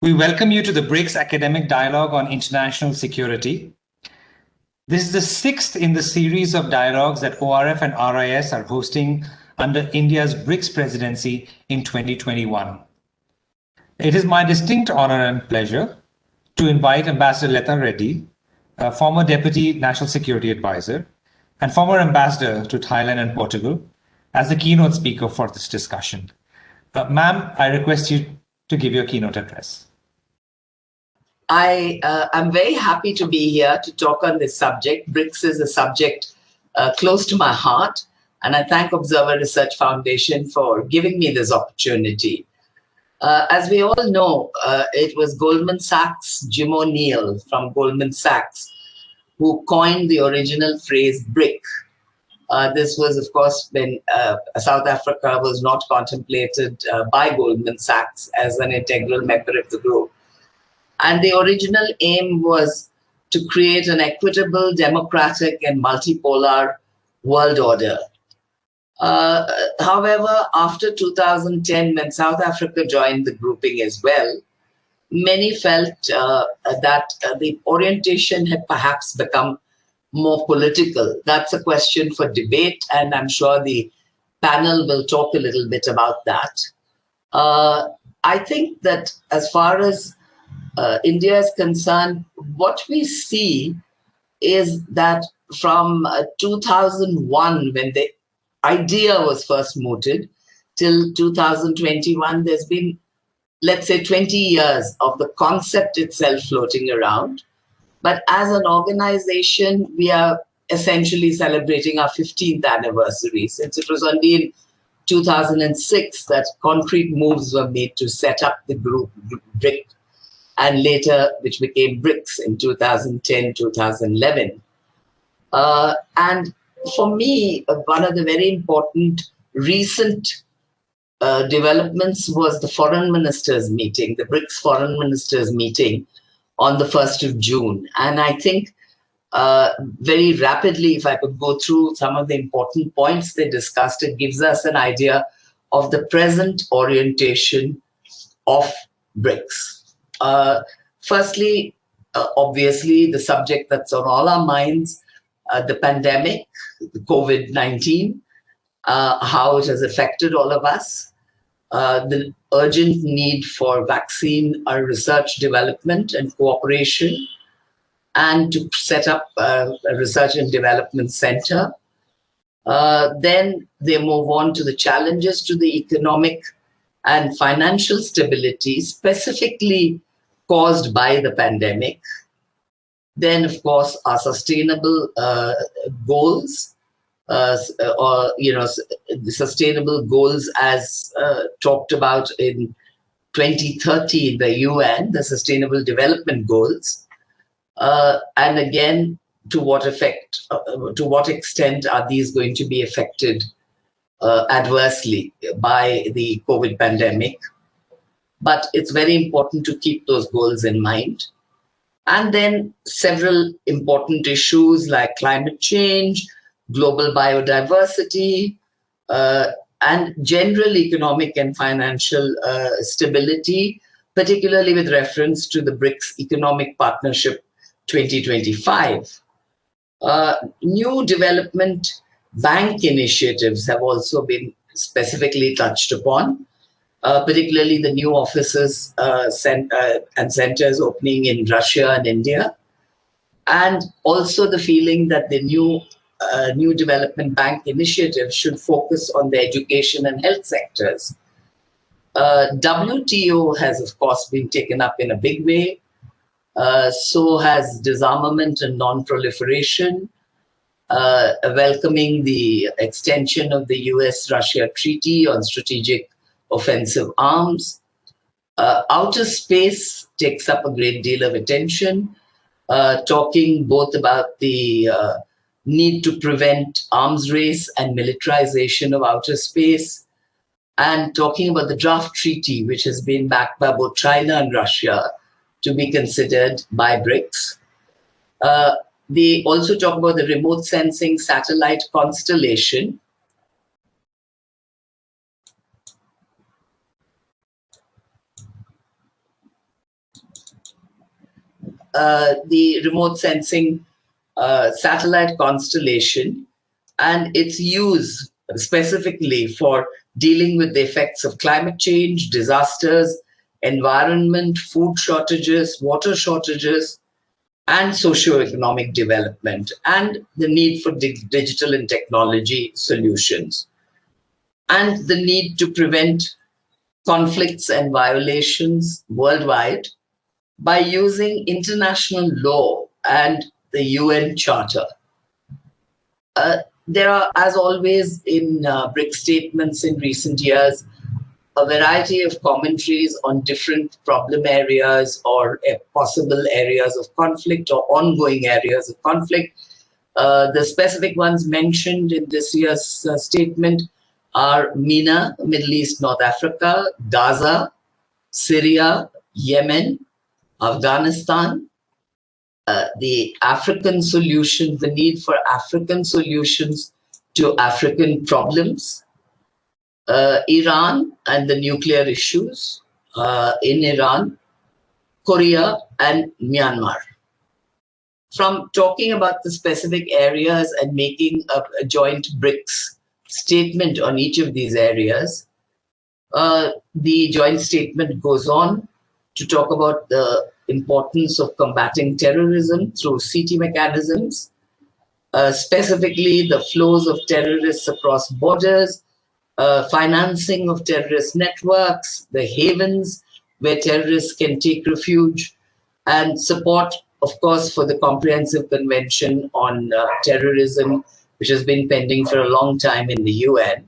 We welcome you to the BRICS Academic Dialogue on International Security. This is the sixth in the series of dialogues that ORF and RIS are hosting under India's BRICS presidency in 2021. It is my distinct honor and pleasure to invite Ambassador Leta Reddy, a former Deputy National Security Advisor and former Ambassador to Thailand and Portugal, as the keynote speaker for this discussion. Ma'am, I request you to give your keynote address. I'm very happy to be here to talk on this subject. BRICS is a subject close to my heart, and I thank Observer Research Foundation for giving me this opportunity. As we all know, it was Goldman Sachs, Jim O'Neill from Goldman Sachs, who coined the original phrase BRIC. This was, of course, when South Africa was not contemplated by Goldman Sachs as an integral member of the group. And the original aim was to create an equitable, democratic, and multipolar world order. However, after 2010, when South Africa joined the grouping as well, many felt that the orientation had perhaps become more political. That's a question for debate, and I'm sure the panel will talk a little bit about that. I think that as far as India is concerned, what we see is that from 2001, when the idea was first mooted, till 2021, there's been, let's say, 20 years of the concept itself floating around. But as an organization, we are essentially celebrating our 15th anniversary, since it was only in 2006 that concrete moves were made to set up the group BRIC, and later which became BRICS in 2010, 2011. And for me, one of the very important recent developments was the foreign ministers meeting, the BRICS foreign ministers meeting on the 1st of June. And I think very rapidly, if I could go through some of the important points they discussed, it gives us an idea of the present orientation of BRICS. Firstly, obviously, the subject that's on all our minds, the pandemic, the COVID-19, how it has affected all of us, the urgent need for vaccine research development and cooperation, and to set up a research and development center. Then they move on to the challenges to the economic and financial stability, specifically caused by the pandemic. Then, of course, our sustainable goals, the sustainable goals as talked about in 2030 in the UN, the Sustainable Development Goals. And again, to what extent are these going to be affected adversely by the COVID pandemic? But it's very important to keep those goals in mind. And then several important issues like climate change, global biodiversity, and general economic and financial stability, particularly with reference to the BRICS Economic Partnership 2025. New development bank initiatives have also been specifically touched upon, particularly the new offices and centers opening in Russia and India, and also the feeling that the new development bank initiative should focus on the education and health sectors. WTO has, of course, been taken up in a big way. So has disarmament and non-proliferation, welcoming the extension of the US-Russia Treaty on Strategic Offensive Arms. Outer space takes up a great deal of attention, talking both about the need to prevent arms race and militarization of outer space, and talking about the draft treaty, which has been backed by both China and Russia, to be considered by BRICS. They also talk about the remote sensing satellite constellation, the remote sensing satellite constellation and its use specifically for dealing with the effects of climate change, disasters, environment, food shortages, water shortages, and socio-economic development, and the need for digital and technology solutions, and the need to prevent conflicts and violations worldwide by using international law and the UN Charter. There are, as always in BRICS statements in recent years, a variety of commentaries on different problem areas or possible areas of conflict or ongoing areas of conflict. The specific ones mentioned in this year's statement are MENA, Middle East, North Africa, Gaza, Syria, Yemen, Afghanistan, the African solution, the need for African solutions to African problems, Iran and the nuclear issues in Iran, Korea, and Myanmar. From talking about the specific areas and making a joint BRICS statement on each of these areas, the joint statement goes on to talk about the importance of combating terrorism through CT mechanisms, specifically the flows of terrorists across borders, financing of terrorist networks, the havens where terrorists can take refuge, and support, of course, for the Comprehensive Convention on Terrorism, which has been pending for a long time in the UN.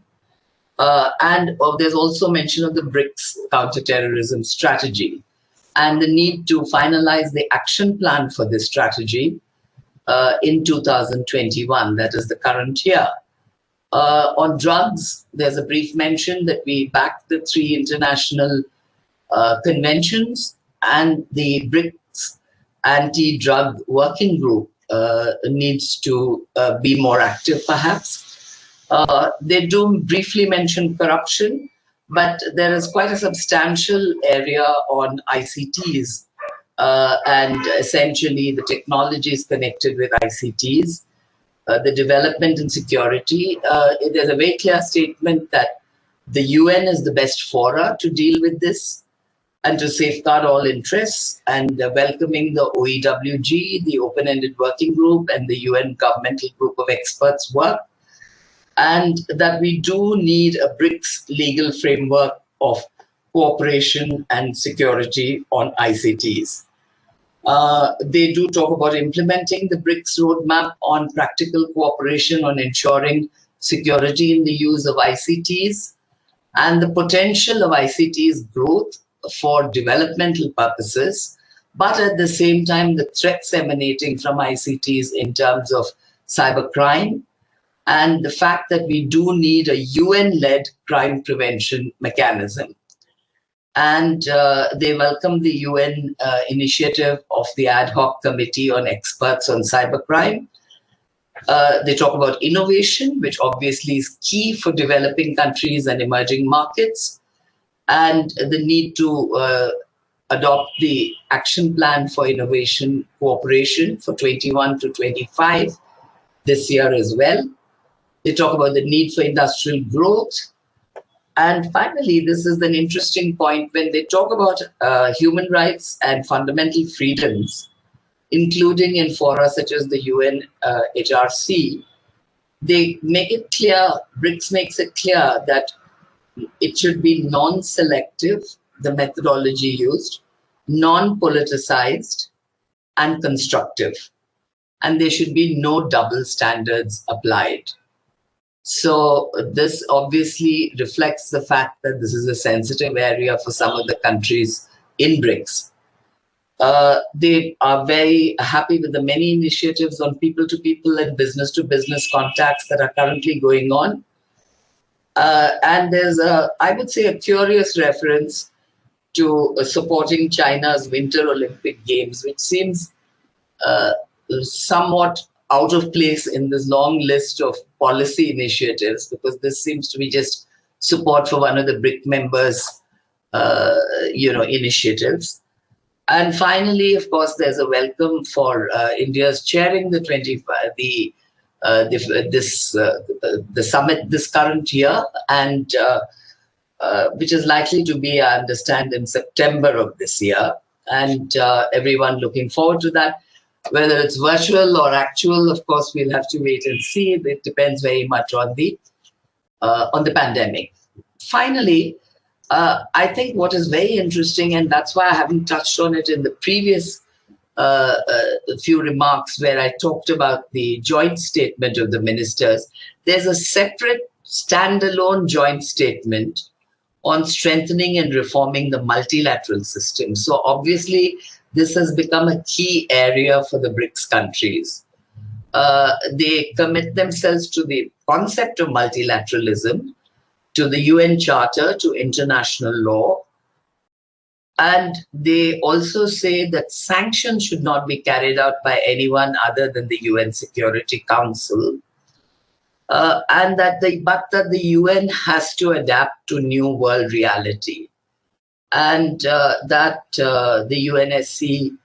And there's also mention of the BRICS counterterrorism strategy and the need to finalize the action plan for this strategy in 2021, that is the current year. On drugs, there's a brief mention that we back the 3 international conventions, and the BRICS anti-drug working group needs to be more active, perhaps. They do briefly mention corruption, but there is quite a substantial area on ICTs and essentially the technologies connected with ICTs. The development and security. There's a very clear statement that the UN is the best fora to deal with this and to safeguard all interests, and welcoming the OEWG, the Open-Ended Working Group, and the UN Governmental Group of Experts work, and that we do need a BRICS legal framework of cooperation and security on ICTs. They do talk about implementing the BRICS roadmap on practical cooperation on ensuring security in the use of ICTs and the potential of ICTs growth for developmental purposes, but at the same time, the threats emanating from ICTs in terms of cybercrime and the fact that we do need a UN-led crime prevention mechanism. And they welcome the UN initiative of the Ad Hoc Committee on Experts on Cybercrime. They talk about innovation, which obviously is key for developing countries and emerging markets, and the need to adopt the action plan for innovation cooperation for 21 to 25 this year as well. They talk about the need for industrial growth. And finally, this is an interesting point when they talk about human rights and fundamental freedoms, including in fora such as the UN HRC. They make it clear, BRICS makes it clear that it should be non-selective, the methodology used, non-politicized, and constructive. And there should be no double standards applied. So this obviously reflects the fact that this is a sensitive area for some of the countries in BRICS. They are very happy with the many initiatives on people-to-people and business-to-business contacts that are currently going on. And there's, I would say, a curious reference to supporting China's Winter Olympic Games, which seems somewhat out of place in this long list of policy initiatives, because this seems to be just support for one of the BRIC members' initiatives. And finally, of course, there's a welcome for India's chairing the the summit this current year, and which is likely to be, I understand, in September of this year. And everyone looking forward to that. Whether it's virtual or actual, of course, we'll have to wait and see. It depends very much on the pandemic. Finally, I think what is very interesting, and that's why I haven't touched on it in the previous few remarks where I talked about the joint statement of the ministers, there's a separate standalone joint statement on strengthening and reforming the multilateral system. So obviously, this has become a key area for the BRICS countries. They commit themselves to the concept of multilateralism, to the UN Charter, to international law. And they also say that sanctions should not be carried out by anyone other than the UN Security Council. And that the UN has to adapt to new world reality. And that the UNSC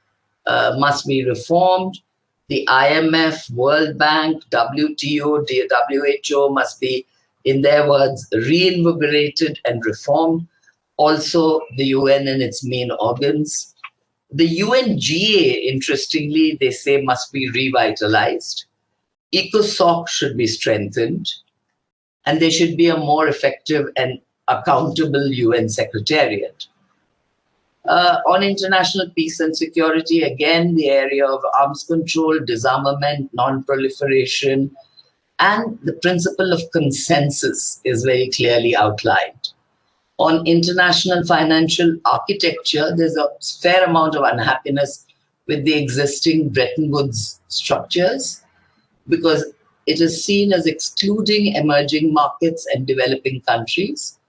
must be reformed. The IMF, World Bank, WTO, the WHO must be, in their words, reinvigorated and reformed. Also, the UN and its main organs. The UNGA, interestingly, they say must be revitalized. ECOSOC should be strengthened. And there should be a more effective and accountable UN Secretariat. On international peace and security, again, the area of arms control, disarmament, non-proliferation, and the principle of consensus is very clearly outlined. On international financial architecture, there's a fair amount of unhappiness with the existing Bretton Woods structures because it is seen as excluding emerging markets and developing countries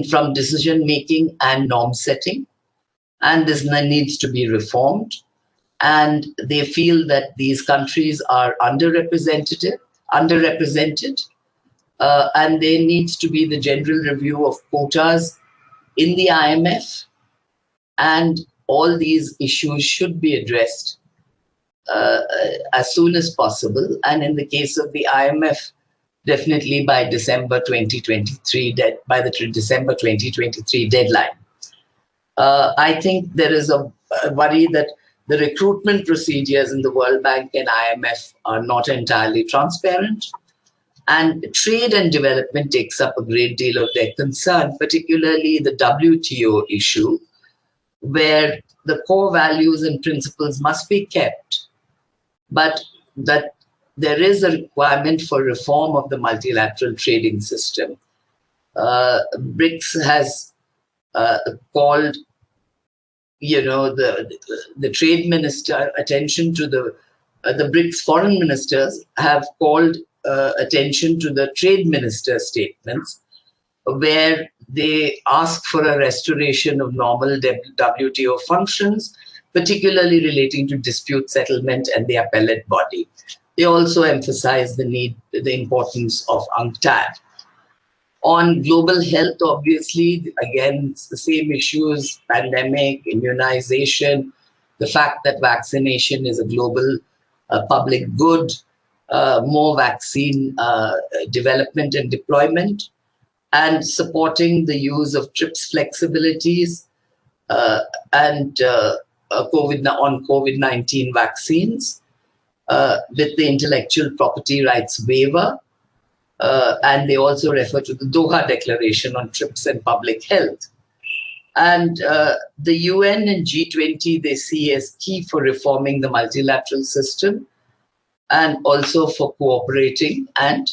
from decision-making and norm setting. And this needs to be reformed. And they feel that these countries are underrepresented, and there needs to be the general review of quotas in the IMF, and all these issues should be addressed as soon as possible. And in the case of the IMF, definitely by December 2023, by the December 2023 deadline. I think there is a worry that the recruitment procedures in the World Bank and IMF are not entirely transparent. And trade and development takes up a great deal of their concern, particularly the WTO issue, where the core values and principles must be kept, but that there is a requirement for reform of the multilateral trading system. BRICS has called, the trade minister attention to the BRICS foreign ministers have called attention to the trade minister statements, where they ask for a restoration of normal WTO functions, particularly relating to dispute settlement and the appellate body. They also emphasize the importance of UNCTAD. On global health, obviously, again, it's the same issues: pandemic, immunization, the fact that vaccination is a global public good, more vaccine development and deployment, and supporting the use of TRIPS flexibilities and on COVID-19 vaccines with the intellectual property rights waiver. And they also refer to the Doha Declaration on TRIPS and public health. And the UN and G20 they see as key for reforming the multilateral system and also for cooperating and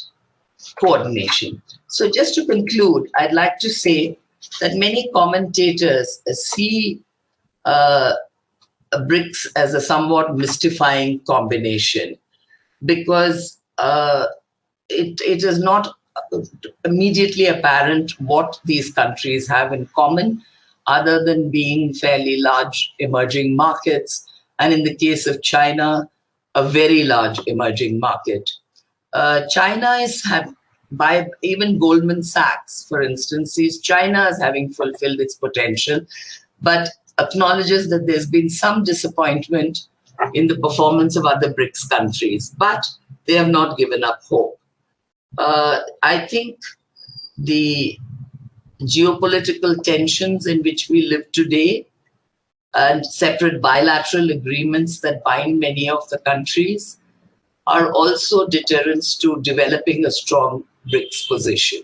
coordination. So just to conclude, I'd like to say that many commentators see BRICS as a somewhat mystifying combination because it is not immediately apparent what these countries have in common other than being fairly large emerging markets, and in the case of China, a very large emerging market. China is by even Goldman Sachs, for instance, sees China as having fulfilled its potential, but acknowledges that there's been some disappointment in the performance of other BRICS countries, but they have not given up hope. I think the geopolitical tensions in which we live today and separate bilateral agreements that bind many of the countries are also deterrents to developing a strong BRICS position.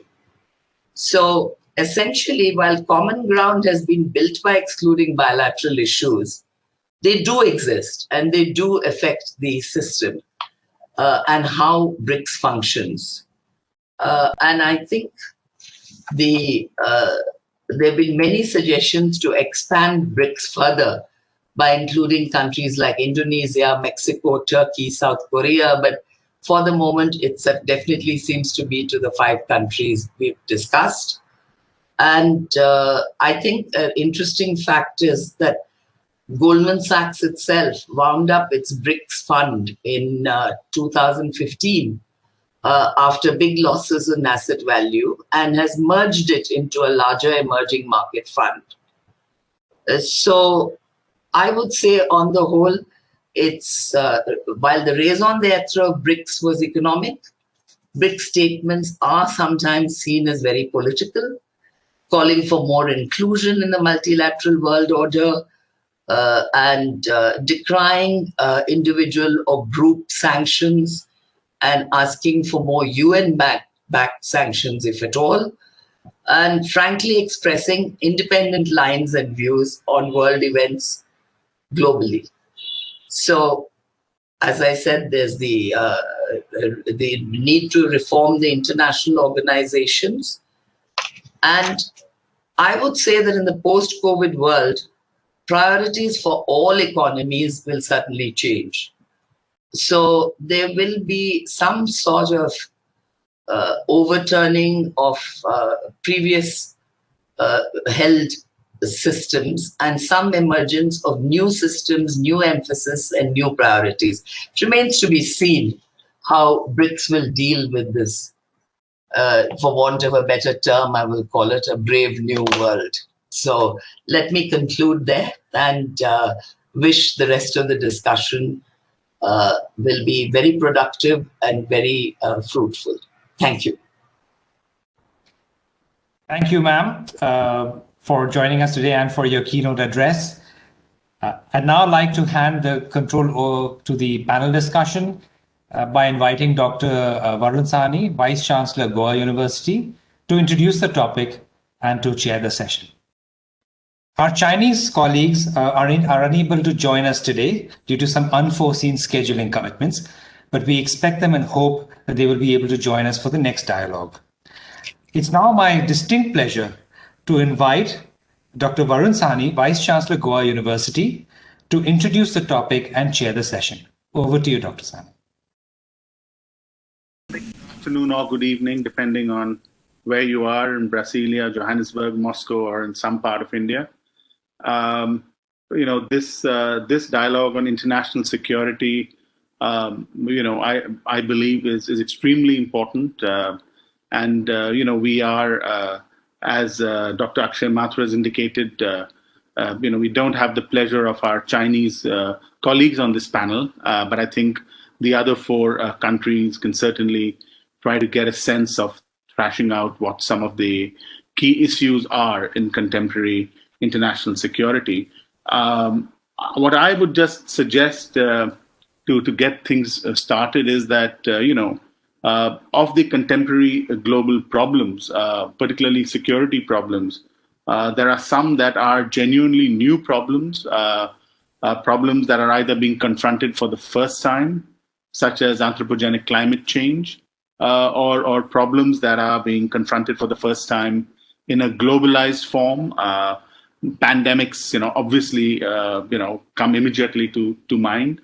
So essentially, while common ground has been built by excluding bilateral issues, they do exist and they do affect the system and how BRICS functions. And I think there have been many suggestions to expand BRICS further by including countries like Indonesia, Mexico, Turkey, South Korea. But for the moment, it definitely seems to be to the 5 countries we've discussed. And I think an interesting fact is that Goldman Sachs itself wound up its BRICS fund in 2015 after big losses in asset value and has merged it into a larger emerging market fund. So I would say on the whole, it's while the raison d'etre of BRICS was economic, BRICS statements are sometimes seen as very political, calling for more inclusion in the multilateral world order, and decrying individual or group sanctions and asking for more UN-backed sanctions, if at all, and frankly expressing independent lines and views on world events globally. So, as I said, there's the need to reform the international organizations. And I would say that in the post-COVID world, priorities for all economies will certainly change. So there will be some sort of overturning of previous held systems and some emergence of new systems, new emphasis, and new priorities. It remains to be seen how BRICS will deal with this. For want of a better term, I will call it a brave new world. So let me conclude there and wish the rest of the discussion will be very productive and very fruitful. Thank you. Thank you, ma'am, for joining us today and for your keynote address. I'd now like to hand the control to the panel discussion by inviting Dr. Varun Sahni, Vice Chancellor, Goa University, to introduce the topic and to chair the session. Our Chinese colleagues are unable to join us today due to some unforeseen scheduling commitments, but we expect them and hope that they will be able to join us for the next dialogue. It's now my distinct pleasure to invite Dr. Varun Sahni, Vice Chancellor, Goa University, to introduce the topic and chair the session. Over to you, Dr. Sahni. Good afternoon or good evening, depending on where you are in Brasilia, Johannesburg, Moscow, or in some part of India. This dialogue on international security, I believe is extremely important. We are, as Dr. Akshay Mathur has indicated, we don't have the pleasure of our Chinese colleagues on this panel, but I think the other 4 countries can certainly try to get a sense of thrashing out what some of the key issues are in contemporary international security. What I would just suggest to get things started is that, of the contemporary global problems, particularly security problems, there are some that are genuinely new problems, problems that are either being confronted for the first time, such as anthropogenic climate change, or problems that are being confronted for the first time in a globalized form. Pandemics, obviously, come immediately to mind.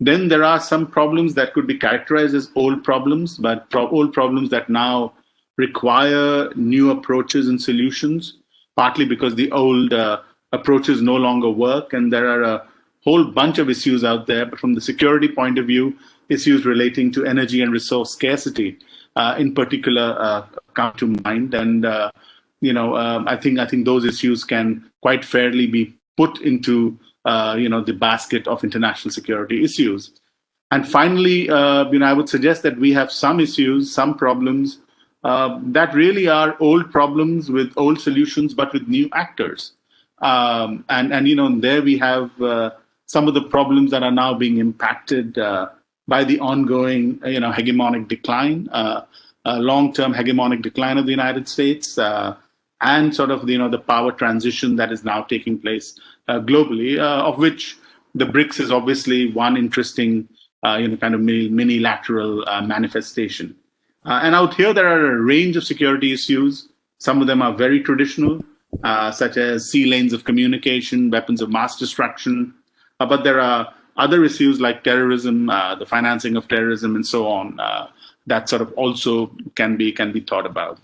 Then there are some problems that could be characterized as old problems, but old problems that now require new approaches and solutions, partly because the old approaches no longer work, and there are a whole bunch of issues out there. But from the security point of view, issues relating to energy and resource scarcity, in particular, come to mind. And I think those issues can quite fairly be put into the basket of international security issues. And finally, I would suggest that we have some issues, some problems that really are old problems with old solutions, but with new actors. And there we have some of the problems that are now being impacted by the ongoing, hegemonic decline, long-term hegemonic decline of the United States, and sort of the power transition that is now taking place globally, of which the BRICS is obviously one interesting kind of minilateral manifestation. And out here, there are a range of security issues. Some of them are very traditional, such as sea lanes of communication, weapons of mass destruction. But there are other issues like terrorism, the financing of terrorism, and so on, that sort of also can be thought about.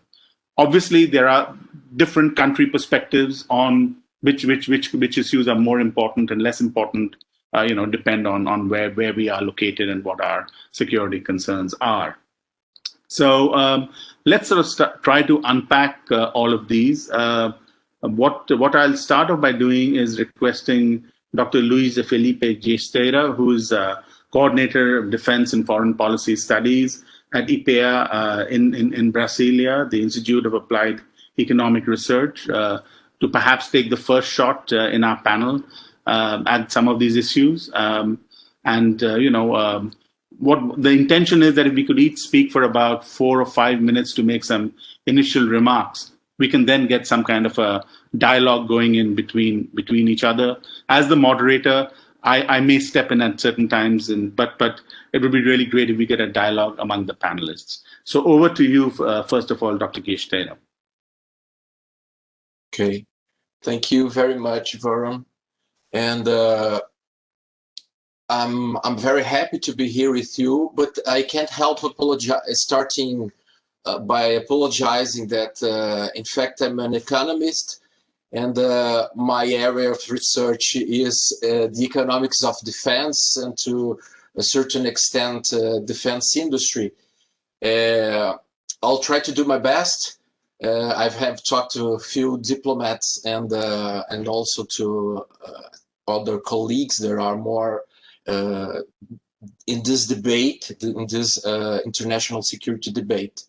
Obviously, there are different country perspectives on which issues are more important and less important. Depend on where we are located and what our security concerns are. So let's sort of try to unpack all of these. What I'll start off by doing is requesting Dr. Luis Felipe Gesteira, who is Coordinator of Defense and Foreign Policy Studies at IPEA in Brasilia, the Institute of Applied Economic Research, to perhaps take the first shot in our panel at some of these issues. What the intention is that if we could each speak for about 4 or 5 minutes to make some initial remarks, we can then get some kind of a dialogue going in between each other. As the moderator, I may step in at certain times, but it would be really great if we get a dialogue among the panelists. So over to you, first of all, Dr. Gesteira. Okay, thank you very much, Varun. And I'm very happy to be here with you, but I can't help starting by apologizing that, in fact, I'm an economist, and my area of research is the economics of defense and, to a certain extent, defense industry. I'll try to do my best. I have talked to a few diplomats and also to other colleagues that are more in this debate, in this international security debate.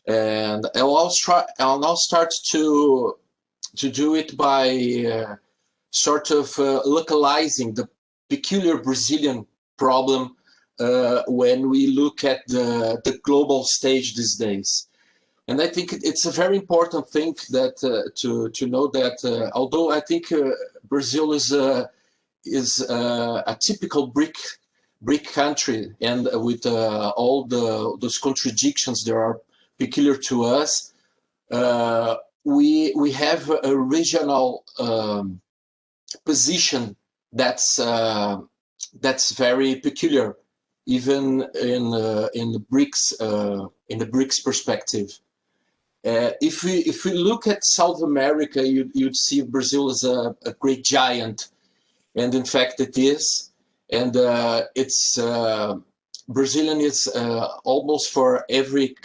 And I'll now start to do it by sort of localizing the peculiar Brazilian problem when we look at the global stage these days. And I think it's a very important thing that to know that although I think Brazil is a typical BRIC country, and with all those contradictions that are peculiar to us, we have a regional position that's very peculiar, even in the BRICS perspective. If we look at South America, you'd see Brazil as a great giant, and in fact it is. And it's Brazilian is almost for every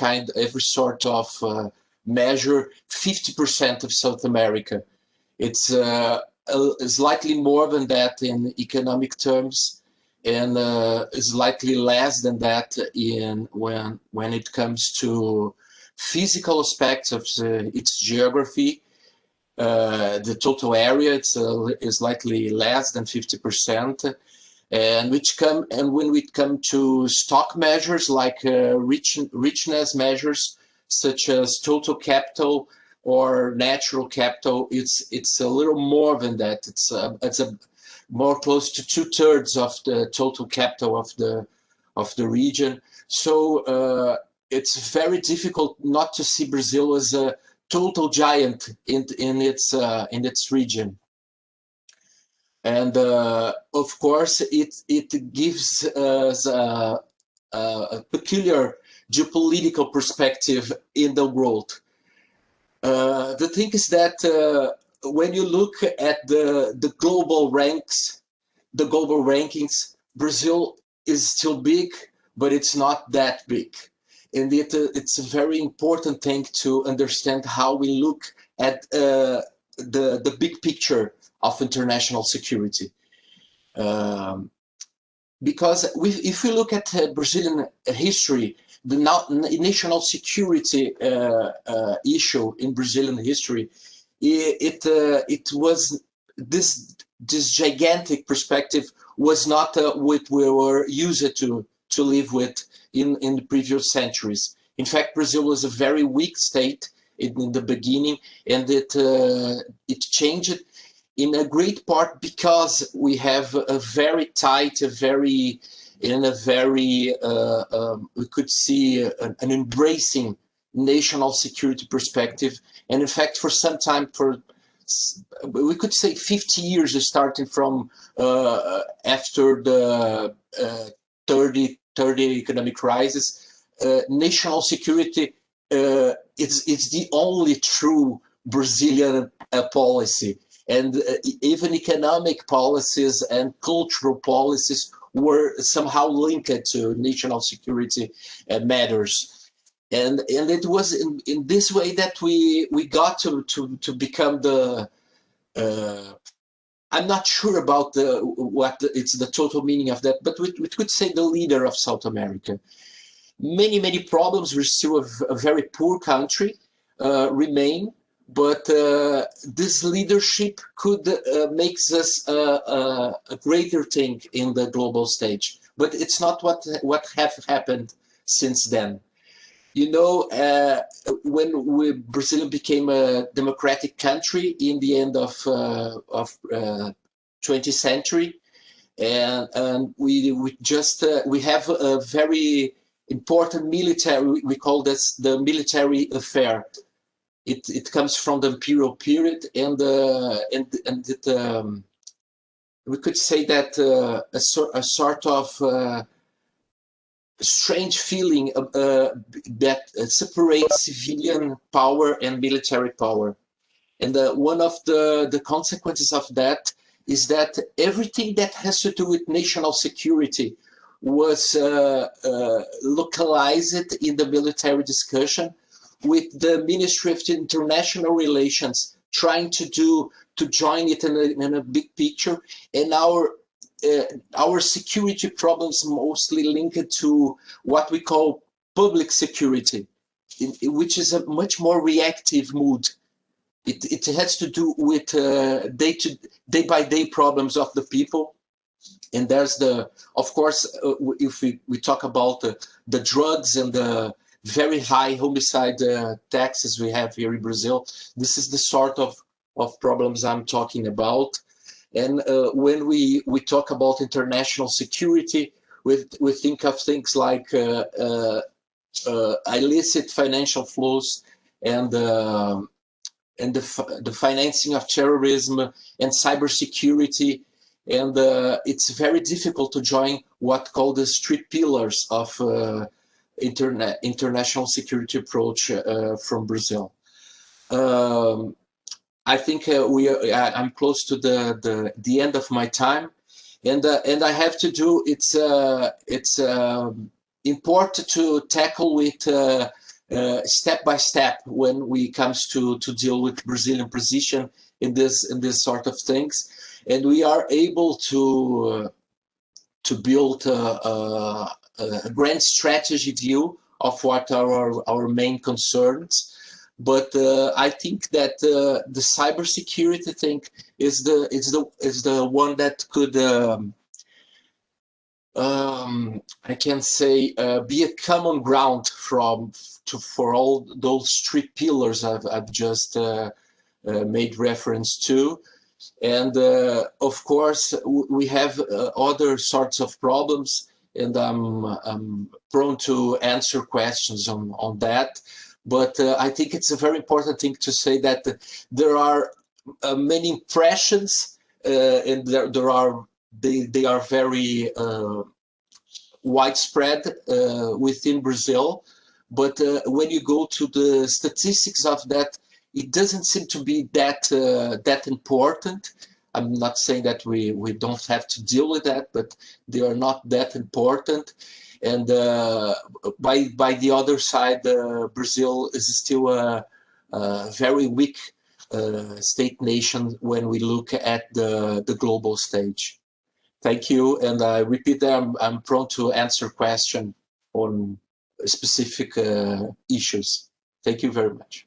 sort of measure 50% of South America. It's slightly more than that in economic terms, and slightly less than that when it comes to physical aspects of its geography. The total area is slightly less than 50%. And when we come to stock measures like richness measures such as total capital or natural capital, it's a little more than that. It's more close to 2/3 of the total capital of the region. So it's very difficult not to see Brazil as a total giant in its region. And of course, it gives us a peculiar geopolitical perspective in the world. The thing is that when you look at the global rankings, Brazil is still big, but it's not that big. And it's a very important thing to understand how we look at the big picture of international security. Because if we look at Brazilian history, the national security issue in Brazilian history, it was this gigantic perspective was not what we were used to live with in the previous centuries. In fact, Brazil was a very weak state in the beginning, and it changed in a great part because we have a very tight, we could see an embracing national security perspective. And in fact, for some time, we could say 50 years, starting from after the 30 economic crisis, national security it's the only true Brazilian policy. And even economic policies and cultural policies were somehow linked to national security matters. And it was in this way that we got to become the, I'm not sure about it's the total meaning of that, but we could say the leader of South America. Many problems. We're still a very poor country, remain. But this leadership could makes us a greater thing in the global stage. But it's not what have happened since then. You know, when Brazil became a democratic country in the end of 20th century, and we have a very important military. We call this the military affair. It comes from the imperial period, and we could say that a sort of strange feeling that separates civilian power and military power. And one of the consequences of that is that everything that has to do with national security was localized in the military discussion, with the Ministry of International Relations trying to join it in a big picture, and our security problems mostly linked to what we call public security, which is a much more reactive mood. It has to do with day-by-day problems of the people. And there's of course, if we talk about the drugs and the very high homicide taxes we have here in Brazil, this is the sort of problems I'm talking about. And when we talk about international security, we think of things like illicit financial flows and the financing of terrorism and cybersecurity. And it's very difficult to join what called the three pillars of international security approach from Brazil. I think I'm close to the end of my time, and I have to do. It's important to tackle with step by step when we comes to deal with Brazilian position in this sort of things, and we are able to build a grand strategy view of what are our main concerns. But I think that the cybersecurity thing is the one that could I can say be a common ground for all those three pillars I've just made reference to. And of course we have other sorts of problems, and I'm prone to answer questions on that. But I think it's a very important thing to say that there are many impressions, and they are very widespread within Brazil. But when you go to the statistics of that, it doesn't seem to be that important. I'm not saying that we don't have to deal with that, but they are not that important. And by the other side, Brazil is still a very weak state nation when we look at the global stage. Thank you, and I repeat that I'm prone to answer questions on specific issues. Thank you very much.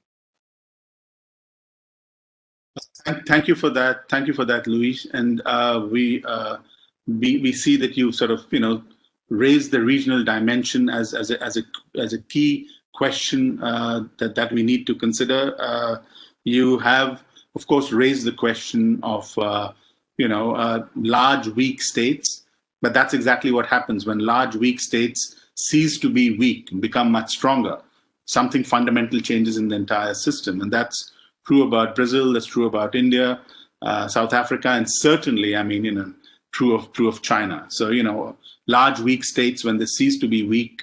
Thank you for that. Thank you for that, Luis. And we see that you sort of raised the regional dimension as a key question that we need to consider. You have, of course, raised the question of large weak states, but that's exactly what happens when large weak states cease to be weak and become much stronger. Something fundamental changes in the entire system, and that's true about Brazil. That's true about India, South Africa, and certainly, true of China. So large weak states, when they cease to be weak,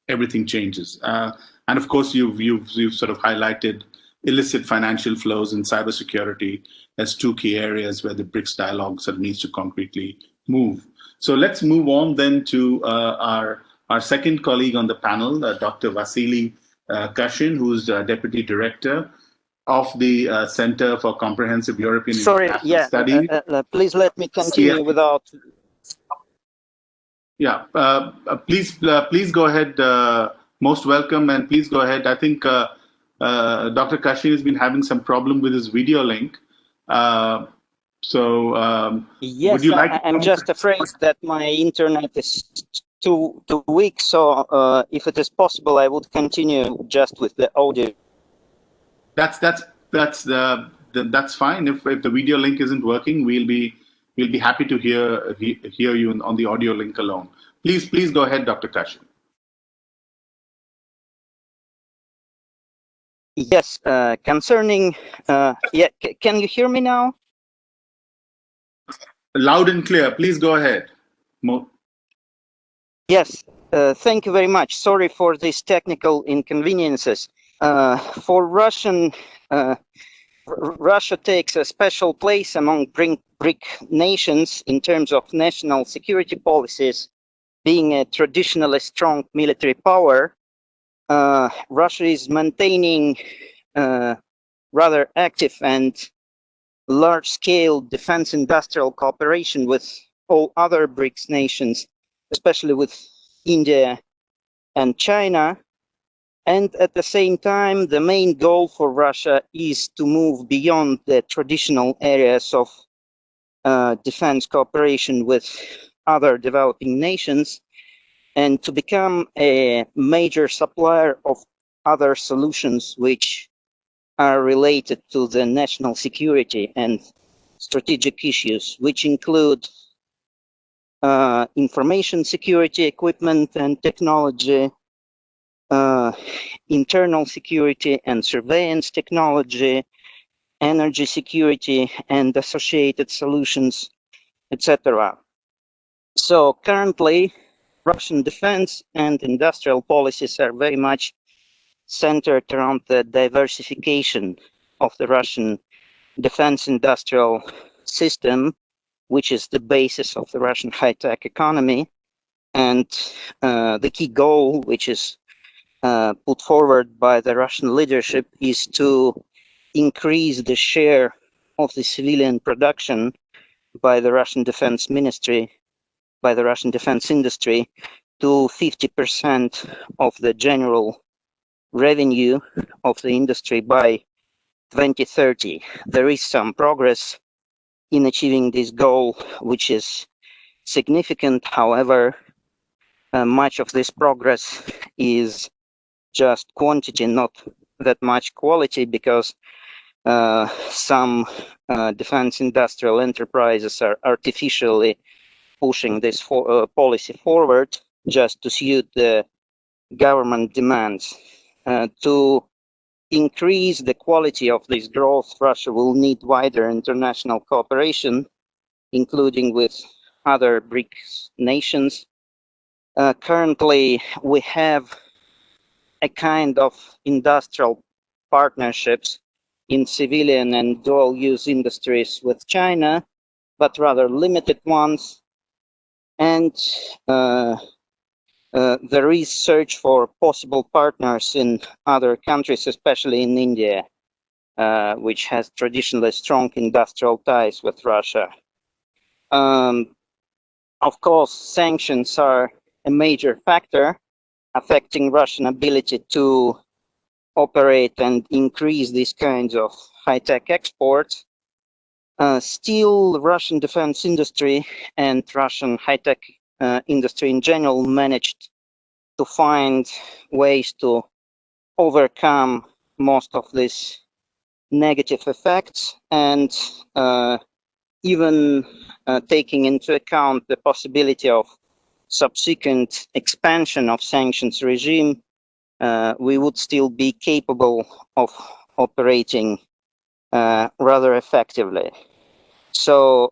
everything changes. And of course, you've sort of highlighted illicit financial flows and cybersecurity as two key areas where the BRICS dialogue sort of needs to concretely move. So let's move on then to our second colleague on the panel, Dr. Vasily Kashin, who's Deputy Director of the Center for Comprehensive European International Studies. Please let me continue without. Yeah, please go ahead. Most welcome, and please go ahead. I think Dr. Kashin has been having some problem with his video link. Yes, would you like I'm just afraid that my internet is too weak. So if it is possible, I would continue just with the audio. That's fine. If the video link isn't working, we'll be happy to hear you on the audio link alone. Please go ahead, Dr. Kashin. Yes, concerning can you hear me now? Loud and clear. Please go ahead. Yes, thank you very much. Sorry for these technical inconveniences. For Russia takes a special place among BRIC nations in terms of national security policies, being a traditionally strong military power. Russia is maintaining rather active and large-scale defense industrial cooperation with all other BRICS nations, especially with India and China. And at the same time, the main goal for Russia is to move beyond the traditional areas of defense cooperation with other developing nations and to become a major supplier of other solutions which are related to the national security and strategic issues, which include information security equipment and technology, internal security and surveillance technology, energy security and associated solutions, etc. So currently, Russian defense and industrial policies are very much centered around the diversification of the Russian defense industrial system, which is the basis of the Russian high-tech economy. And the key goal, which is put forward by the Russian leadership, is to increase the share of the civilian production by the Russian defense ministry, by the Russian defense industry, to 50% of the general revenue of the industry by 2030. There is some progress in achieving this goal, which is significant. However, much of this progress is just quantity, not that much quality, because some defense industrial enterprises are artificially pushing this policy forward just to suit the government demands. To increase the quality of this growth, Russia will need wider international cooperation, including with other BRICS nations. Currently, we have a kind of industrial partnerships in civilian and dual-use industries with China, but rather limited ones. And there is search for possible partners in other countries, especially in India. which has traditionally strong industrial ties with Russia. Of course, sanctions are a major factor affecting Russian ability to operate and increase these kinds of high-tech exports. Still, Russian defense industry and Russian high-tech industry in general managed to find ways to overcome most of these negative effects, and even taking into account the possibility of subsequent expansion of sanctions regime, we would still be capable of operating rather effectively. So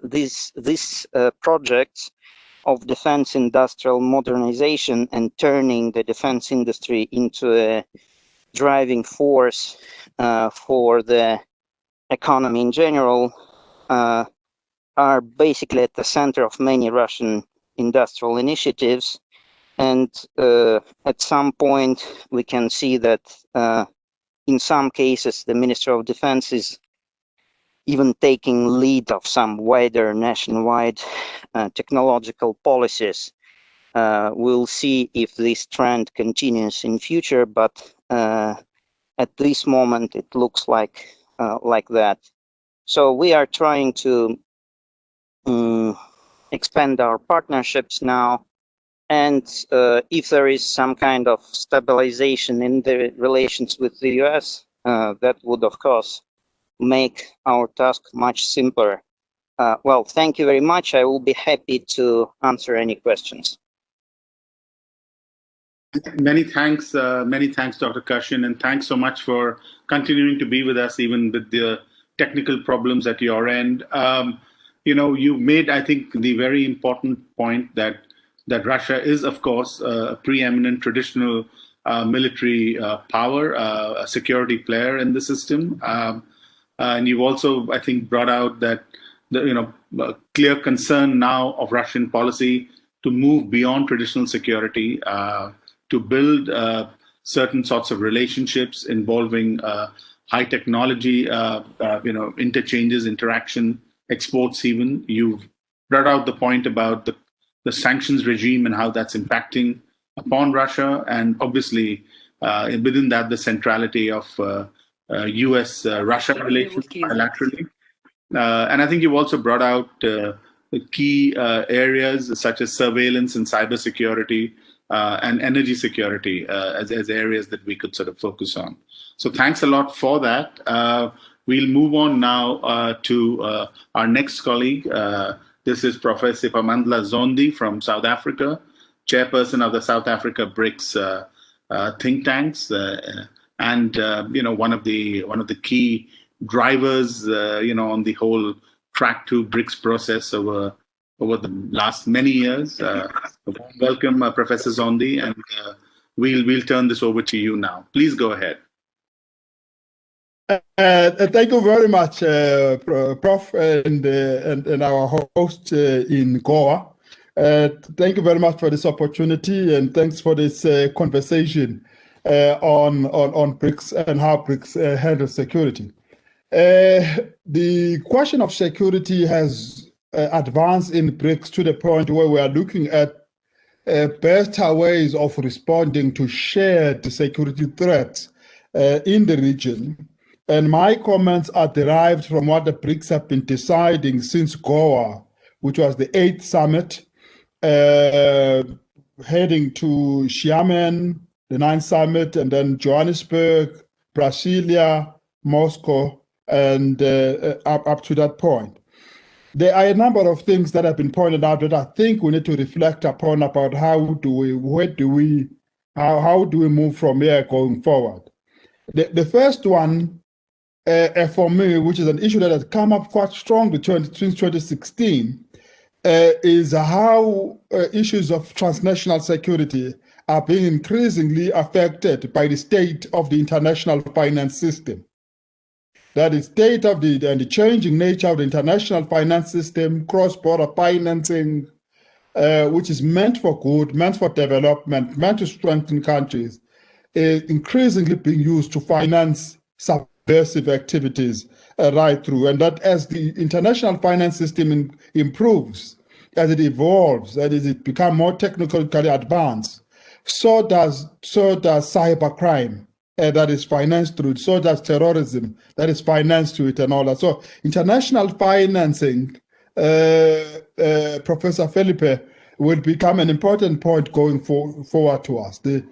this project of defense industrial modernization and turning the defense industry into a driving force for the economy in general are basically at the center of many Russian industrial initiatives. And at some point, we can see that in some cases, the Ministry of Defense is even taking lead of some wider nationwide technological policies. We'll see if this trend continues in future, but at this moment, it looks like that. So we are trying to expand our partnerships now. And if there is some kind of stabilization in the relations with the US, that would, of course, make our task much simpler. Well, thank you very much. I will be happy to answer any questions. Many thanks, Dr. Kashin, and thanks so much for continuing to be with us, even with the technical problems at your end. You made, I think, the very important point that Russia is, of course, a preeminent traditional military power, a security player in the system. And you've also, I think, brought out that the clear concern now of Russian policy to move beyond traditional security, to build certain sorts of relationships involving high technology, interchanges, interaction, exports even. You've brought out the point about the sanctions regime and how that's impacting upon Russia, and obviously within that, the centrality of US-Russia relations bilaterally. And I think you've also brought out the key areas such as surveillance and cybersecurity and energy security as areas that we could sort of focus on. So thanks a lot for that. We'll move on now to our next colleague. This is Professor Pamandla Zondi from South Africa, chairperson of the South Africa BRICS think tanks, and one of the key drivers, on the whole track to BRICS process over the last many years. Welcome, Professor Zondi, and we'll turn this over to you now. Please go ahead. Thank you very much, Prof. and our host in Goa. Thank you very much for this opportunity, and thanks for this conversation on BRICS and how BRICS handles security. The question of security has advanced in BRICS to the point where we are looking at better ways of responding to shared security threats in the region. And my comments are derived from what the BRICS have been deciding since Goa, which was the 8th summit, heading to Xiamen, the 9th summit, and then Johannesburg, Brasilia, Moscow, and up to that point. There are a number of things that have been pointed out that I think we need to reflect upon about how do we move from here going forward. The first one, for me, which is an issue that has come up quite strongly since 2016, is how issues of transnational security are being increasingly affected by the state of the international finance system. That is state of the changing nature of the international finance system, cross-border financing, which is meant for good, meant for development, meant to strengthen countries, increasingly being used to finance subversive activities right through, and that as the international finance system improves, as it evolves, as it becomes more technically advanced, so does cybercrime that is financed through it, so does terrorism that is financed through it and all that. So international financing, Professor Felipe, will become an important point going forward to us. The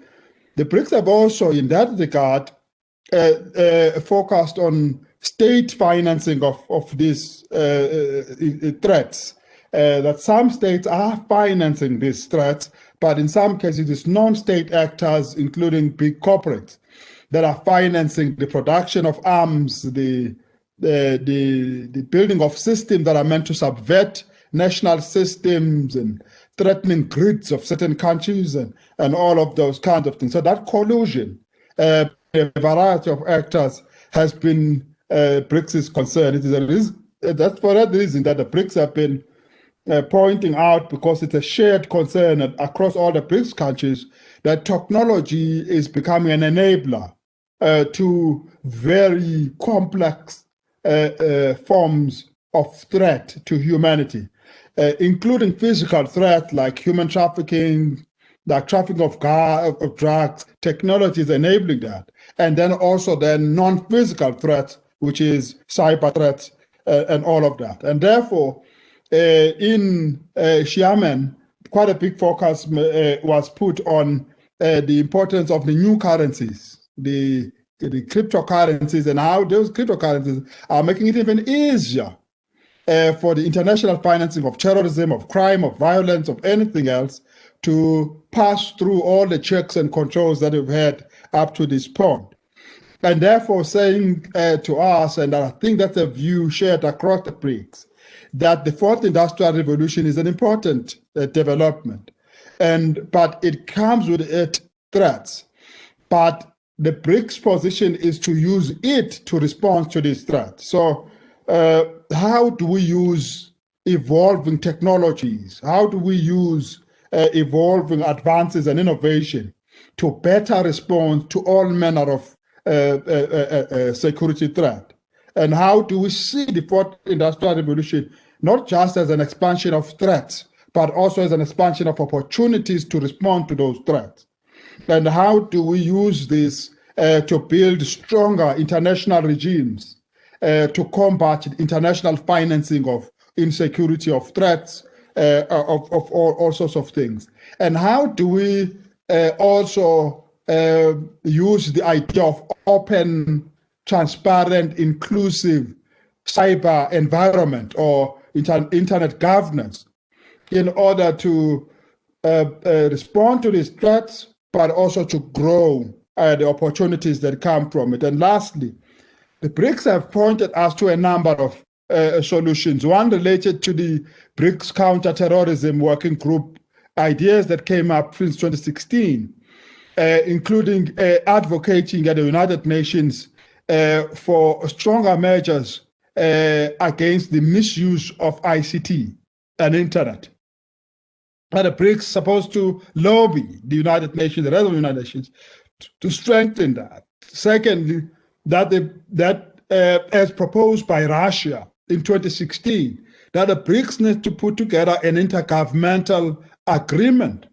BRICS have also, in that regard, focused on state financing of these threats. That some states are financing these threats, but in some cases it's non-state actors, including big corporates, that are financing the production of arms, the building of systems that are meant to subvert national systems and threatening grids of certain countries and all of those kinds of things. So that collusion, a variety of actors, has been BRICS' concern. That's for that reason that the BRICS have been pointing out, because it's a shared concern across all the BRICS countries, that technology is becoming an enabler to very complex forms of threat to humanity, including physical threat like human trafficking, like trafficking of drugs. Technology is enabling that. And then also then non-physical threats, which is cyber threats and all of that. And therefore, in Xiamen, quite a big focus was put on the importance of the new currencies, the cryptocurrencies, and how those cryptocurrencies are making it even easier for the international financing of terrorism, of crime, of violence, of anything else, to pass through all the checks and controls that we've had up to this point. And therefore saying to us, and I think that's a view shared across the BRICS, that the fourth industrial revolution is an important development, but it comes with its threats. But the BRICS position is to use it to respond to these threats. So how do we use evolving technologies? How do we use evolving advances and innovation to better respond to all manner of security threat? And how do we see the fourth industrial revolution not just as an expansion of threats, but also as an expansion of opportunities to respond to those threats? And how do we use this to build stronger international regimes to combat international financing of insecurity, of threats, of all sorts of things? And how do we also use the idea of open, transparent, inclusive cyber environment or internet governance in order to respond to these threats, but also to grow the opportunities that come from it? And lastly, the BRICS have pointed us to a number of solutions. One related to the BRICS counterterrorism working group ideas that came up since 2016, including advocating at the United Nations for stronger measures against the misuse of ICT and internet. And the BRICS supposed to lobby the United Nations, the rest of the United Nations, to strengthen that. Secondly, that as proposed by Russia in 2016, that the BRICS need to put together an intergovernmental agreement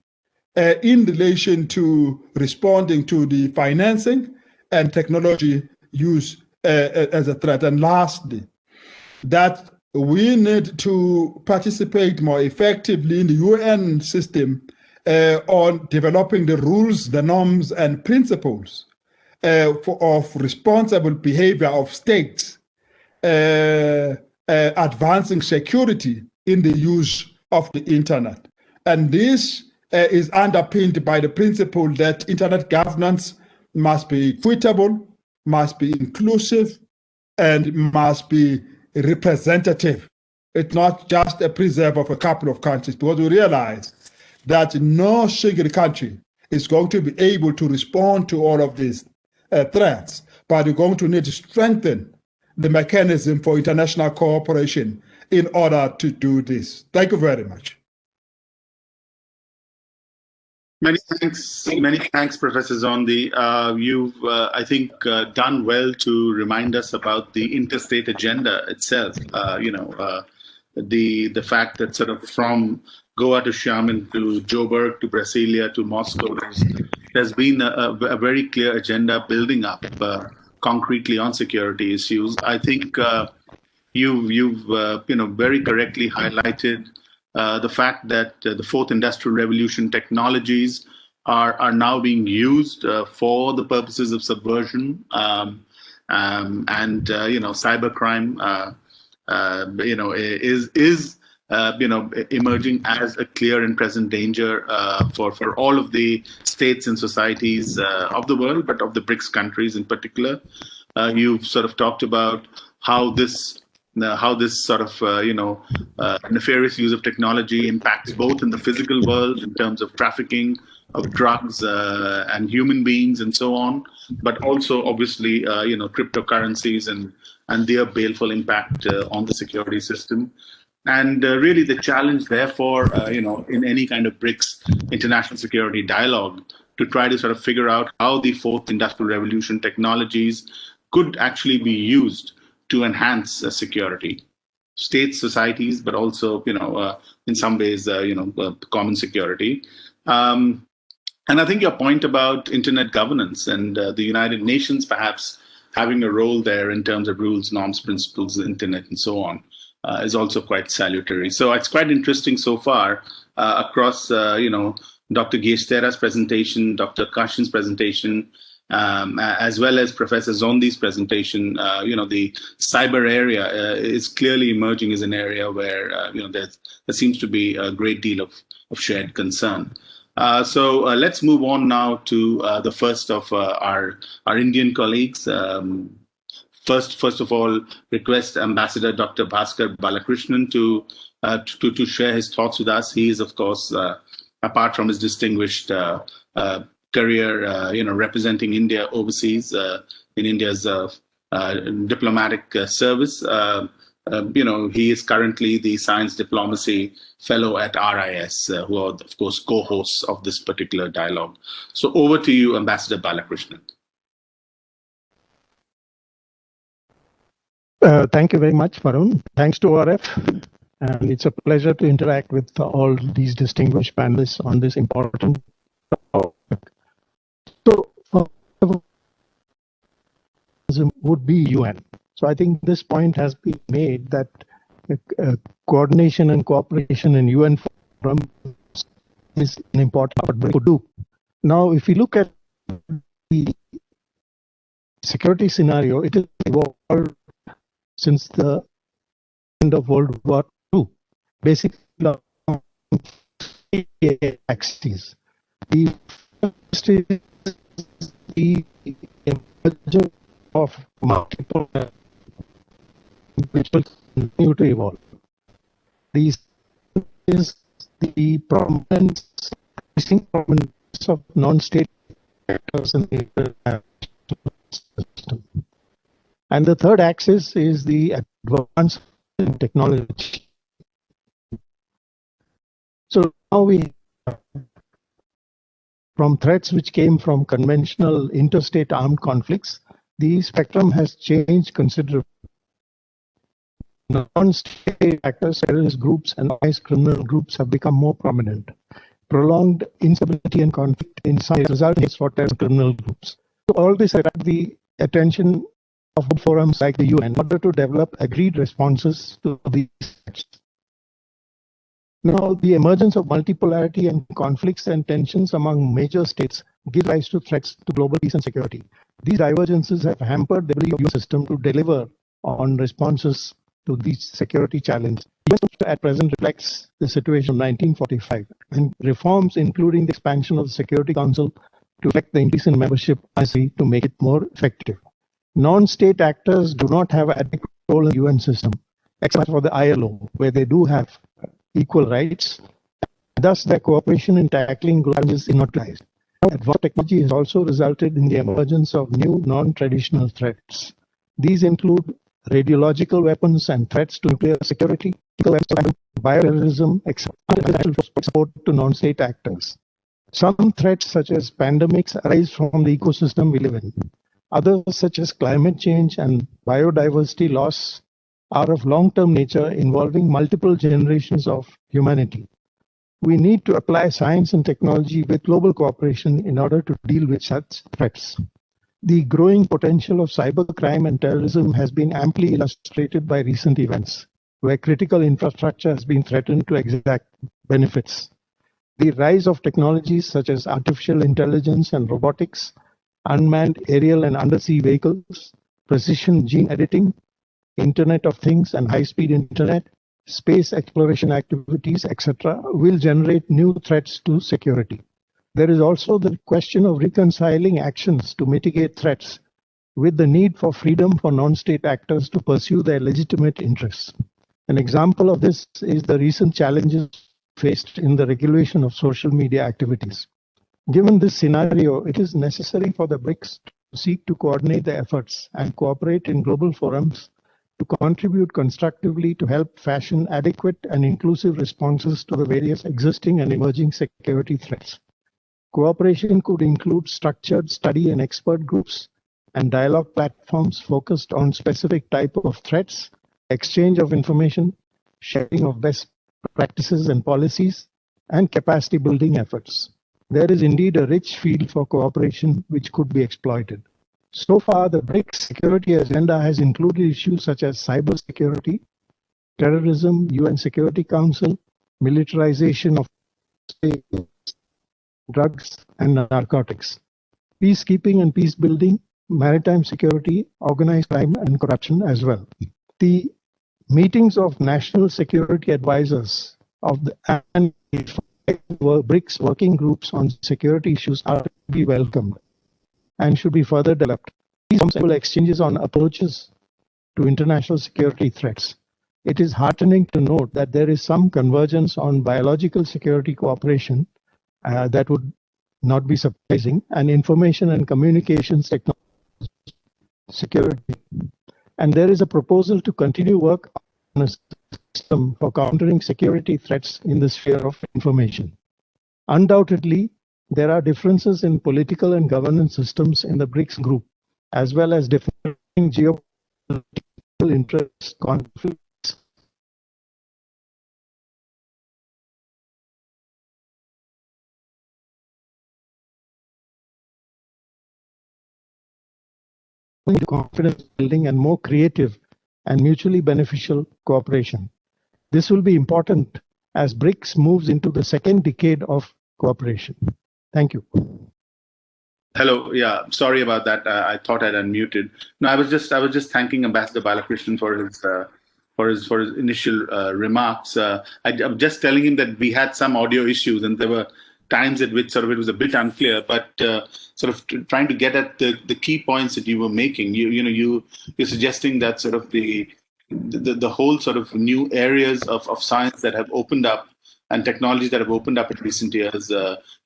in relation to responding to the financing and technology use as a threat. And lastly, that we need to participate more effectively in the UN system on developing the rules, the norms, and principles of responsible behavior of states, advancing security in the use of the internet. And this is underpinned by the principle that internet governance must be equitable, must be inclusive, and must be representative. It's not just a preserve of a couple of countries, because we realize that no single country is going to be able to respond to all of these threats, but we're going to need to strengthen the mechanism for international cooperation in order to do this. Thank you very much. Many thanks, Professor Zondi. You've, I think, done well to remind us about the interstate agenda itself. The fact that sort of from Goa to Xiamen to Joburg to Brasilia to Moscow, there's been a very clear agenda building up concretely on security issues. I think you've very correctly highlighted the fact that the fourth industrial revolution technologies are now being used for the purposes of subversion and cybercrime. Is emerging as a clear and present danger for all of the states and societies of the world, but of the BRICS countries in particular. You've sort of talked about how this sort of nefarious use of technology impacts both in the physical world in terms of trafficking of drugs and human beings and so on, but also obviously cryptocurrencies and their baleful impact on the security system. And really the challenge therefore in any kind of BRICS international security dialogue to try to sort of figure out how the fourth industrial revolution technologies could actually be used to enhance security, states, societies, but also, in some ways, common security. And I think your point about internet governance and the United Nations perhaps having a role there in terms of rules, norms, principles, the internet, and so on, is also quite salutary. So it's quite interesting so far across, Dr. Giestera's presentation, Dr. Kashin's presentation, as well as Professor Zondi's presentation. The cyber area is clearly emerging as an area where there seems to be a great deal of shared concern. So let's move on now to the first of our Indian colleagues. First of all, request Ambassador Dr. Bhaskar Balakrishnan to share his thoughts with us. He is, of course, apart from his distinguished career, representing India overseas in India's diplomatic service. He is currently the Science Diplomacy Fellow at RIS, who are, of course, co-hosts of this particular dialogue. So over to you, Ambassador Balakrishnan. Thank you very much, Varun. Thanks to ORF. And it's a pleasure to interact with all these distinguished panelists on this important topic. So, would be UN. So I think this point has been made that coordination and cooperation in UN forum is an important part we could do. Now, if we look at the security scenario, it has evolved since the end of World War II. Basically, axes. The first is the emergence of multiple which will continue to evolve. These is the prominence of non-state actors in the international system. And the third axis is the advance in technology. So now we from threats which came from conventional interstate armed conflicts, the spectrum has changed considerably. Non-state actors, terrorist groups, and organized criminal groups have become more prominent. Prolonged instability and conflict in some results for terrorist criminal groups. So all this attracts the attention of forums like the UN in order to develop agreed responses to these threats. Now, the emergence of multipolarity and conflicts and tensions among major states give rise to threats to global peace and security. These divergences have hampered the ability of the system to deliver on responses to these security challenges. The US at present reflects the situation of 1945, and reforms, including the expansion of the Security Council, to reflect the increase in membership to make it more effective. Non-state actors do not have adequate role in the UN system, except for the ILO, where they do have equal rights. Thus, their cooperation in tackling global challenges is not utilized. Advanced technology has also resulted in the emergence of new non-traditional threats. These include radiological weapons and threats to nuclear security, bioterrorism, support to non-state actors. Some threats, such as pandemics, arise from the ecosystem we live in. Others, such as climate change and biodiversity loss, are of long-term nature, involving multiple generations of humanity. We need to apply science and technology with global cooperation in order to deal with such threats. The growing potential of cybercrime and terrorism has been amply illustrated by recent events, where critical infrastructure has been threatened to exact benefits. The rise of technologies such as artificial intelligence and robotics, unmanned aerial and undersea vehicles, precision gene editing, Internet of Things and high-speed internet, space exploration activities, etc., will generate new threats to security. There is also the question of reconciling actions to mitigate threats with the need for freedom for non-state actors to pursue their legitimate interests. An example of this is the recent challenges faced in the regulation of social media activities. Given this scenario, it is necessary for the BRICS to seek to coordinate their efforts and cooperate in global forums to contribute constructively to help fashion adequate and inclusive responses to the various existing and emerging security threats. Cooperation could include structured study and expert groups and dialogue platforms focused on specific type of threats, exchange of information, sharing of best practices and policies, and capacity building efforts. There is indeed a rich field for cooperation which could be exploited. So far, the BRICS security agenda has included issues such as cybersecurity, terrorism, UN Security Council, militarization of drugs and narcotics, peacekeeping and peace building, maritime security, organized crime and corruption as well. The meetings of national security advisors of the BRICS working groups on security issues are to be welcomed and should be further developed. These exchanges on approaches to international security threats. It is heartening to note that there is some convergence on biological security cooperation that would not be surprising, and information and communications technology security. And there is a proposal to continue work on a system for countering security threats in the sphere of information. Undoubtedly, there are differences in political and governance systems in the BRICS group, as well as differing geopolitical interest conflicts. To confidence building and more creative and mutually beneficial cooperation. This will be important as BRICS moves into the second decade of cooperation. Thank you. Hello. Yeah, sorry about that. I thought I'd unmuted. No, I was just thanking Ambassador Balakrishnan for his initial remarks. I'm just telling him that we had some audio issues, and there were times at which sort of it was a bit unclear. But sort of trying to get at the key points that you were making. You're suggesting that sort of the whole sort of new areas of science that have opened up and technologies that have opened up in recent years,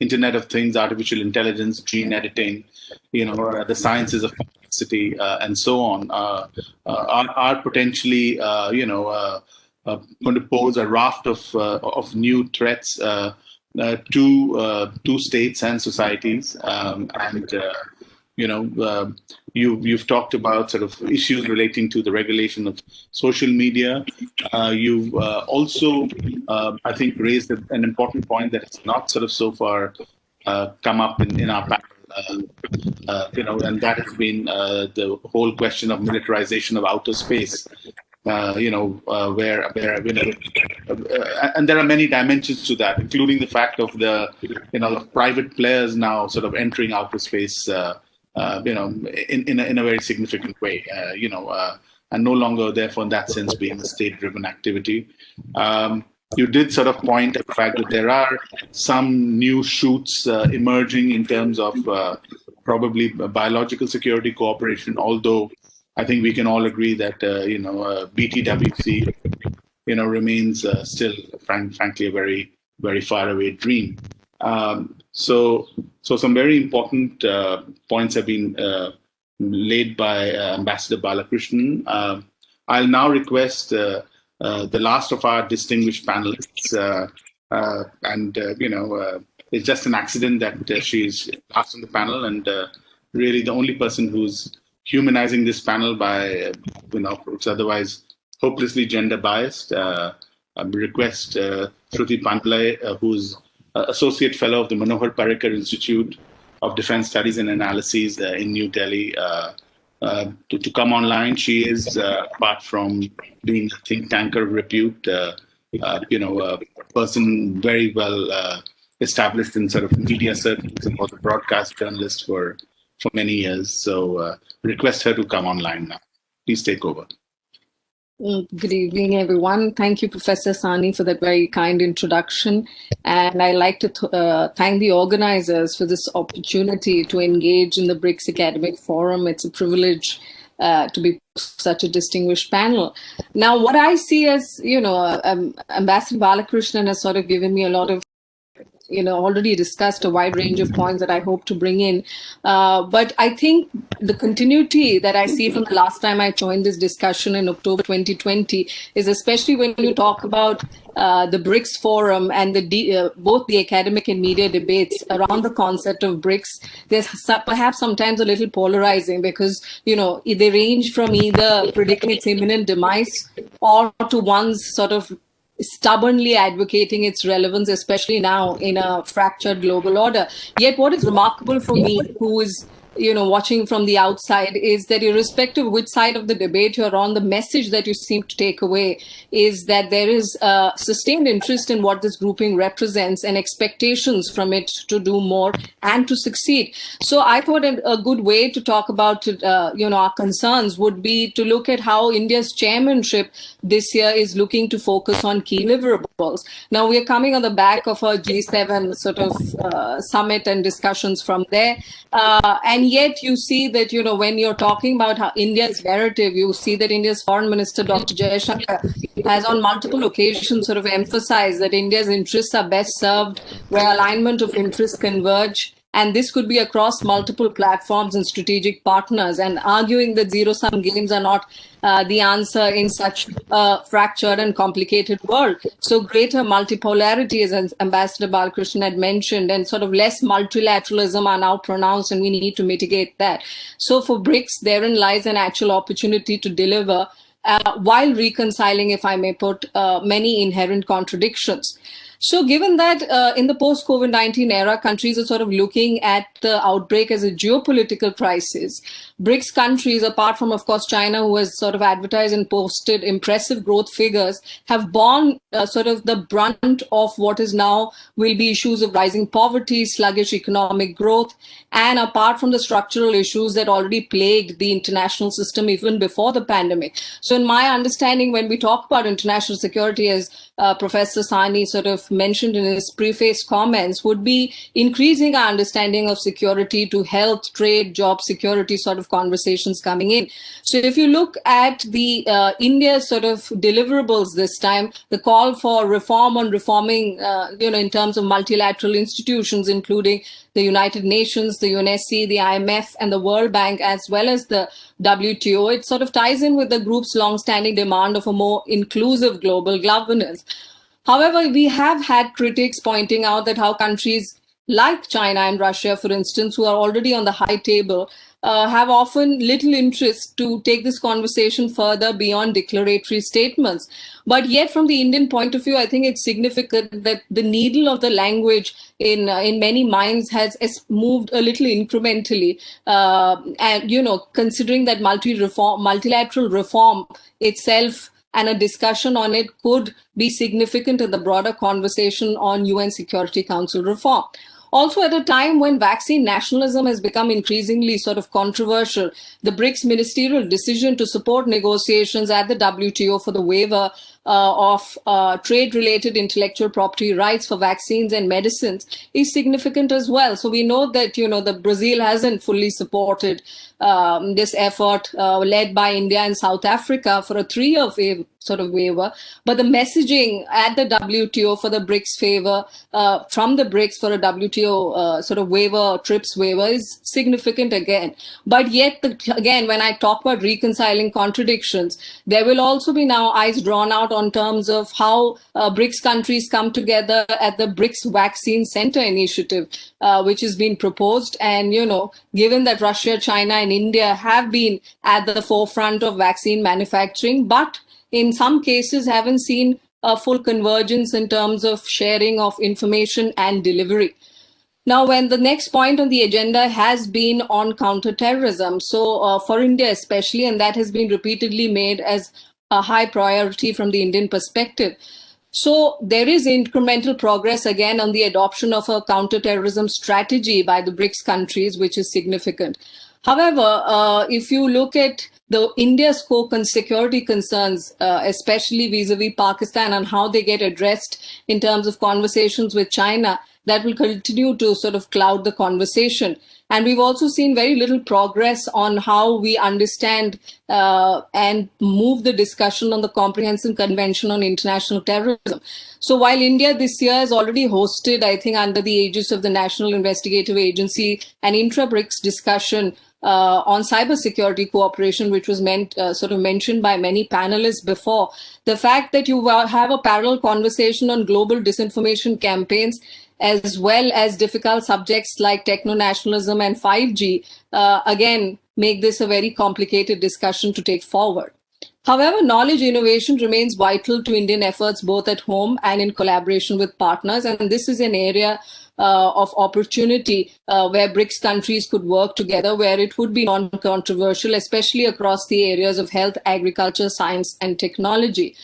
Internet of Things, artificial intelligence, gene editing, the sciences of complexity, and so on, are potentially, going to pose a raft of new threats to states and societies, you've talked about sort of issues relating to the regulation of social media. You've also, I think, raised an important point that has not sort of so far come up in our panel, and that has been the whole question of militarization of outer space. And there are many dimensions to that, including the fact of the private players now sort of entering outer space. In a very significant way, and no longer, therefore, in that sense, being a state-driven activity. You did sort of point at the fact that there are some new shoots emerging in terms of probably biological security cooperation, although I think we can all agree that, BTWC, remains still, frankly, a very, very far away dream. So some very important points have been laid by Ambassador Balakrishnan. I'll now request the last of our distinguished panelists, it's just an accident that she's last on the panel, and really the only person who's humanizing this panel by, it's otherwise hopelessly gender biased. Request Shruti Pantlai, who's Associate Fellow of the Manohar Parrikar Institute of Defense Studies and Analyses in New Delhi, to come online. She is, apart from being a think tanker of repute, a person very well established in sort of media circles and was a broadcast journalist for many years. So request her to come online now. Please take over. Good evening, everyone. Thank you, Professor Sani, for that very kind introduction. And I'd like to thank the organizers for this opportunity to engage in the BRICS Academic Forum. It's a privilege to be such a distinguished panel. Now, what I see as, Ambassador Balakrishnan has sort of given me a lot of already discussed a wide range of points that I hope to bring in. But I think the continuity that I see from the last time I joined this discussion in October 2020 is especially when you talk about the BRICS Forum and both the academic and media debates around the concept of BRICS. There's perhaps sometimes a little polarizing because, they range from either predicting its imminent demise or to one's sort of stubbornly advocating its relevance, especially now in a fractured global order. Yet what is remarkable for me, who is watching from the outside, is that irrespective of which side of the debate you're on, the message that you seem to take away is that there is a sustained interest in what this grouping represents and expectations from it to do more and to succeed. So I thought a good way to talk about our concerns would be to look at how India's chairmanship this year is looking to focus on key deliverables. Now, we are coming on the back of a G7 sort of summit and discussions from there. And yet you see that, when you're talking about how India's narrative, you see that India's Foreign Minister, Dr. Jaishankar, has on multiple occasions sort of emphasized that India's interests are best served where alignment of interests converge. And this could be across multiple platforms and strategic partners, and arguing that zero-sum games are not the answer in such a fractured and complicated world. So greater multipolarity, as Ambassador Balakrishnan had mentioned, and sort of less multilateralism are now pronounced, and we need to mitigate that. So for BRICS, therein lies an actual opportunity to deliver while reconciling, if I may put, many inherent contradictions. So given that in the post-COVID-19 era, countries are sort of looking at the outbreak as a geopolitical crisis, BRICS countries, apart from, of course, China, who has sort of advertised and posted impressive growth figures, have borne sort of the brunt of what is now will be issues of rising poverty, sluggish economic growth, and apart from the structural issues that already plagued the international system even before the pandemic. So in my understanding, when we talk about international security, as Professor Sani sort of mentioned in his preface comments, would be increasing our understanding of security to health, trade, job security sort of conversations coming in. So if you look at the India sort of deliverables this time, the call for reform on reforming, in terms of multilateral institutions, including the United Nations, the UNSC, the IMF, and the World Bank, as well as the WTO, it sort of ties in with the group's long-standing demand of a more inclusive global governance. However, we have had critics pointing out that how countries like China and Russia, for instance, who are already on the high table, have often little interest to take this conversation further beyond declaratory statements. But yet, from the Indian point of view, I think it's significant that the needle of the language in many minds has moved a little incrementally. And, considering that multilateral reform itself and a discussion on it could be significant in the broader conversation on UN Security Council reform. Also, at a time when vaccine nationalism has become increasingly sort of controversial, the BRICS ministerial decision to support negotiations at the WTO for the waiver of trade-related intellectual property rights for vaccines and medicines is significant as well. So we know that, the Brazil hasn't fully supported this effort led by India and South Africa for a 3-year sort of waiver. But the messaging at the WTO for the BRICS favor, from the BRICS for a WTO sort of waiver, TRIPS waiver, is significant again. But yet, again, when I talk about reconciling contradictions, there will also be now eyes drawn out on terms of how BRICS countries come together at the BRICS Vaccine Center initiative, which has been proposed. And, given that Russia, China, and India have been at the forefront of vaccine manufacturing, but in some cases haven't seen a full convergence in terms of sharing of information and delivery. Now, when the next point on the agenda has been on counterterrorism, so for India especially, and that has been repeatedly made as a high priority from the Indian perspective. So there is incremental progress again on the adoption of a counterterrorism strategy by the BRICS countries, which is significant. However, if you look at the India's core security concerns, especially vis-a-vis Pakistan and how they get addressed in terms of conversations with China, that will continue to sort of cloud the conversation. And we've also seen very little progress on how we understand and move the discussion on the Comprehensive Convention on International Terrorism. So while India this year has already hosted, I think under the aegis of the National Investigative Agency, an intra-BRICS discussion on cybersecurity cooperation, which was mentioned by many panelists before, the fact that you have a parallel conversation on global disinformation campaigns, as well as difficult subjects like techno-nationalism and 5G, again, make this a very complicated discussion to take forward. However, knowledge innovation remains vital to Indian efforts both at home and in collaboration with partners. And this is an area of opportunity where BRICS countries could work together, where it would be non-controversial, especially across the areas of health, agriculture, science, and technology.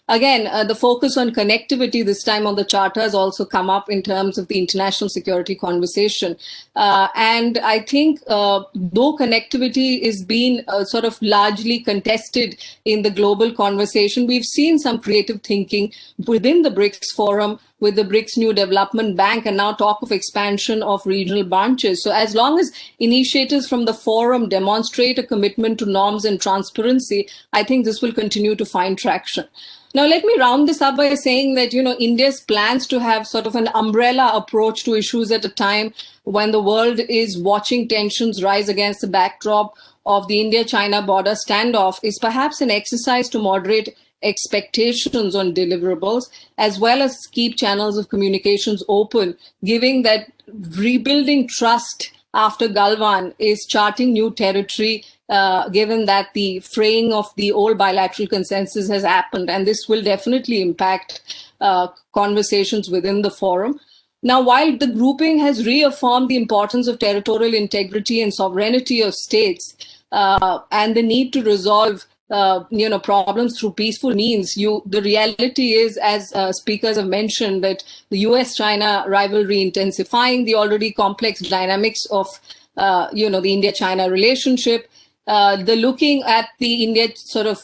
Again, the focus on connectivity this time on the charter has also come up in terms of the international security conversation. And I think though connectivity is being sort of largely contested in the global conversation, we've seen some creative thinking within the BRICS forum with the BRICS New Development Bank and now talk of expansion of regional branches. So as long as initiatives from the forum demonstrate a commitment to norms and transparency, I think this will continue to find traction. Now, let me round this up by saying that, India's plans to have sort of an umbrella approach to issues at a time when the world is watching tensions rise against the backdrop of the India-China border standoff is perhaps an exercise to moderate expectations on deliverables, as well as keep channels of communications open, given that rebuilding trust after Galwan is charting new territory, given that the fraying of the old bilateral consensus has happened, and this will definitely impact conversations within the forum. Now, while the grouping has reaffirmed the importance of territorial integrity and sovereignty of states and the need to resolve problems through peaceful means, the reality is, as speakers have mentioned, that the US-China rivalry intensifying, the already complex dynamics of the India-China relationship, the looking at the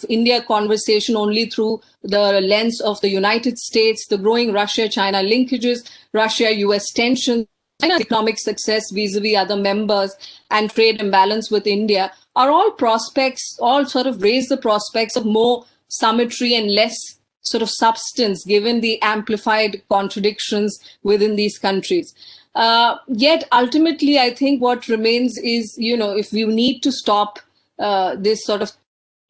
India conversation only through the lens of the United States, the growing Russia-China linkages, Russia-US tensions, China's economic success vis-a-vis other members, and trade imbalance with India are all prospects, all sort of raise the prospects of more symmetry and less sort of substance, given the amplified contradictions within these countries. Yet ultimately, I think what remains is, if we need to stop this sort of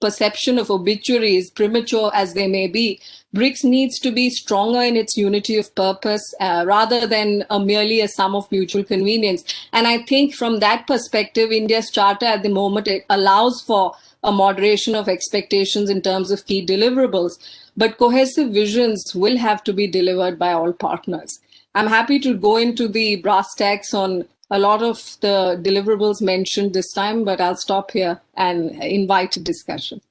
perception of obituaries, premature as they may be, BRICS needs to be stronger in its unity of purpose rather than merely a sum of mutual convenience. And I think from that perspective, India's charter at the moment, it allows for a moderation of expectations in terms of key deliverables, but cohesive visions will have to be delivered by all partners. I'm happy to go into the brass tacks on a lot of the deliverables mentioned this time, but I'll stop here and invite a discussion.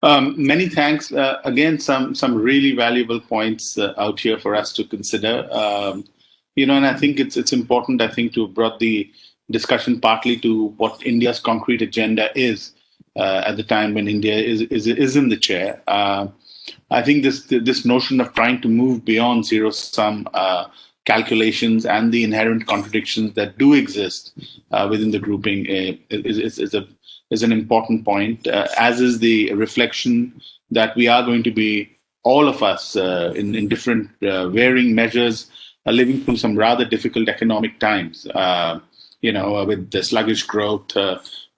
Many thanks. Again, some really valuable points out here for us to consider. And I think it's important, to have brought the discussion partly to what India's concrete agenda is at the time when India is in the chair. I think this notion of trying to move beyond zero-sum calculations and the inherent contradictions that do exist within the grouping is an important point, as is the reflection that we are going to be, all of us in different varying measures, living through some rather difficult economic times, with the sluggish growth,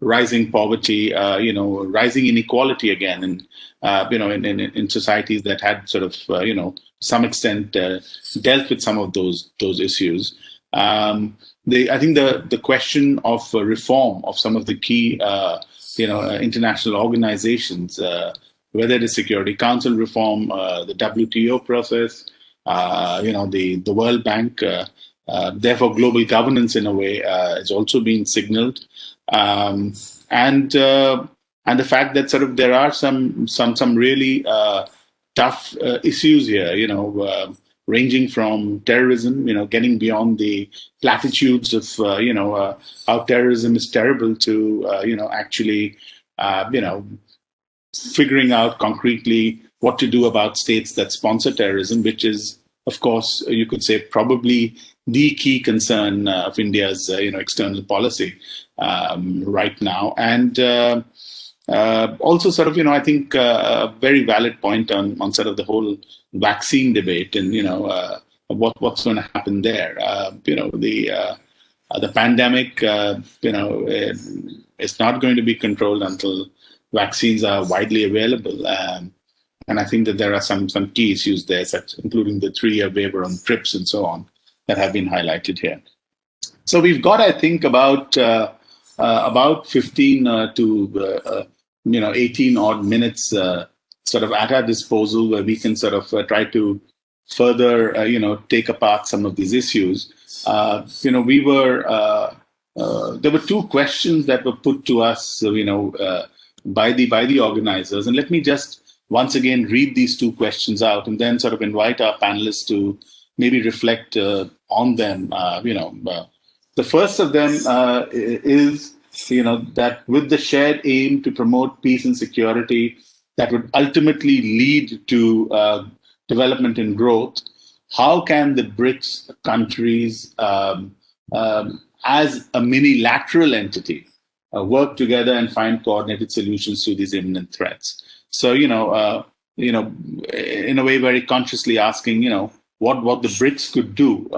rising poverty, rising inequality again, and in societies that had sort of to some extent dealt with some of those issues. I think the question of reform of some of the key international organizations, whether it is Security Council reform, the WTO process, the World Bank, therefore global governance in a way is also being signaled, and the fact that sort of there are some really tough issues here, ranging from terrorism, getting beyond the platitudes of how terrorism is terrible to actually figuring out concretely what to do about states that sponsor terrorism, which is, of course, you could say probably the key concern of India's external policy right now. And also sort of, I think a very valid point on sort of the whole vaccine debate and, what's going to happen there. The pandemic, is not going to be controlled until vaccines are widely available. And I think that there are some key issues there, including the 3-year waiver on TRIPS and so on, that have been highlighted here. So we've got, I think, about 15 to 18 odd minutes sort of at our disposal, where we can sort of try to further take apart some of these issues. We were there were 2 questions that were put to us, by the organizers, and let me just once again read these 2 questions out, and then sort of invite our panelists to maybe reflect on them. The first of them is, that with the shared aim to promote peace and security that would ultimately lead to development and growth, how can the BRICS countries, as a mini-lateral entity, work together and find coordinated solutions to these imminent threats? So, in a way, very consciously asking, what the BRICS could do,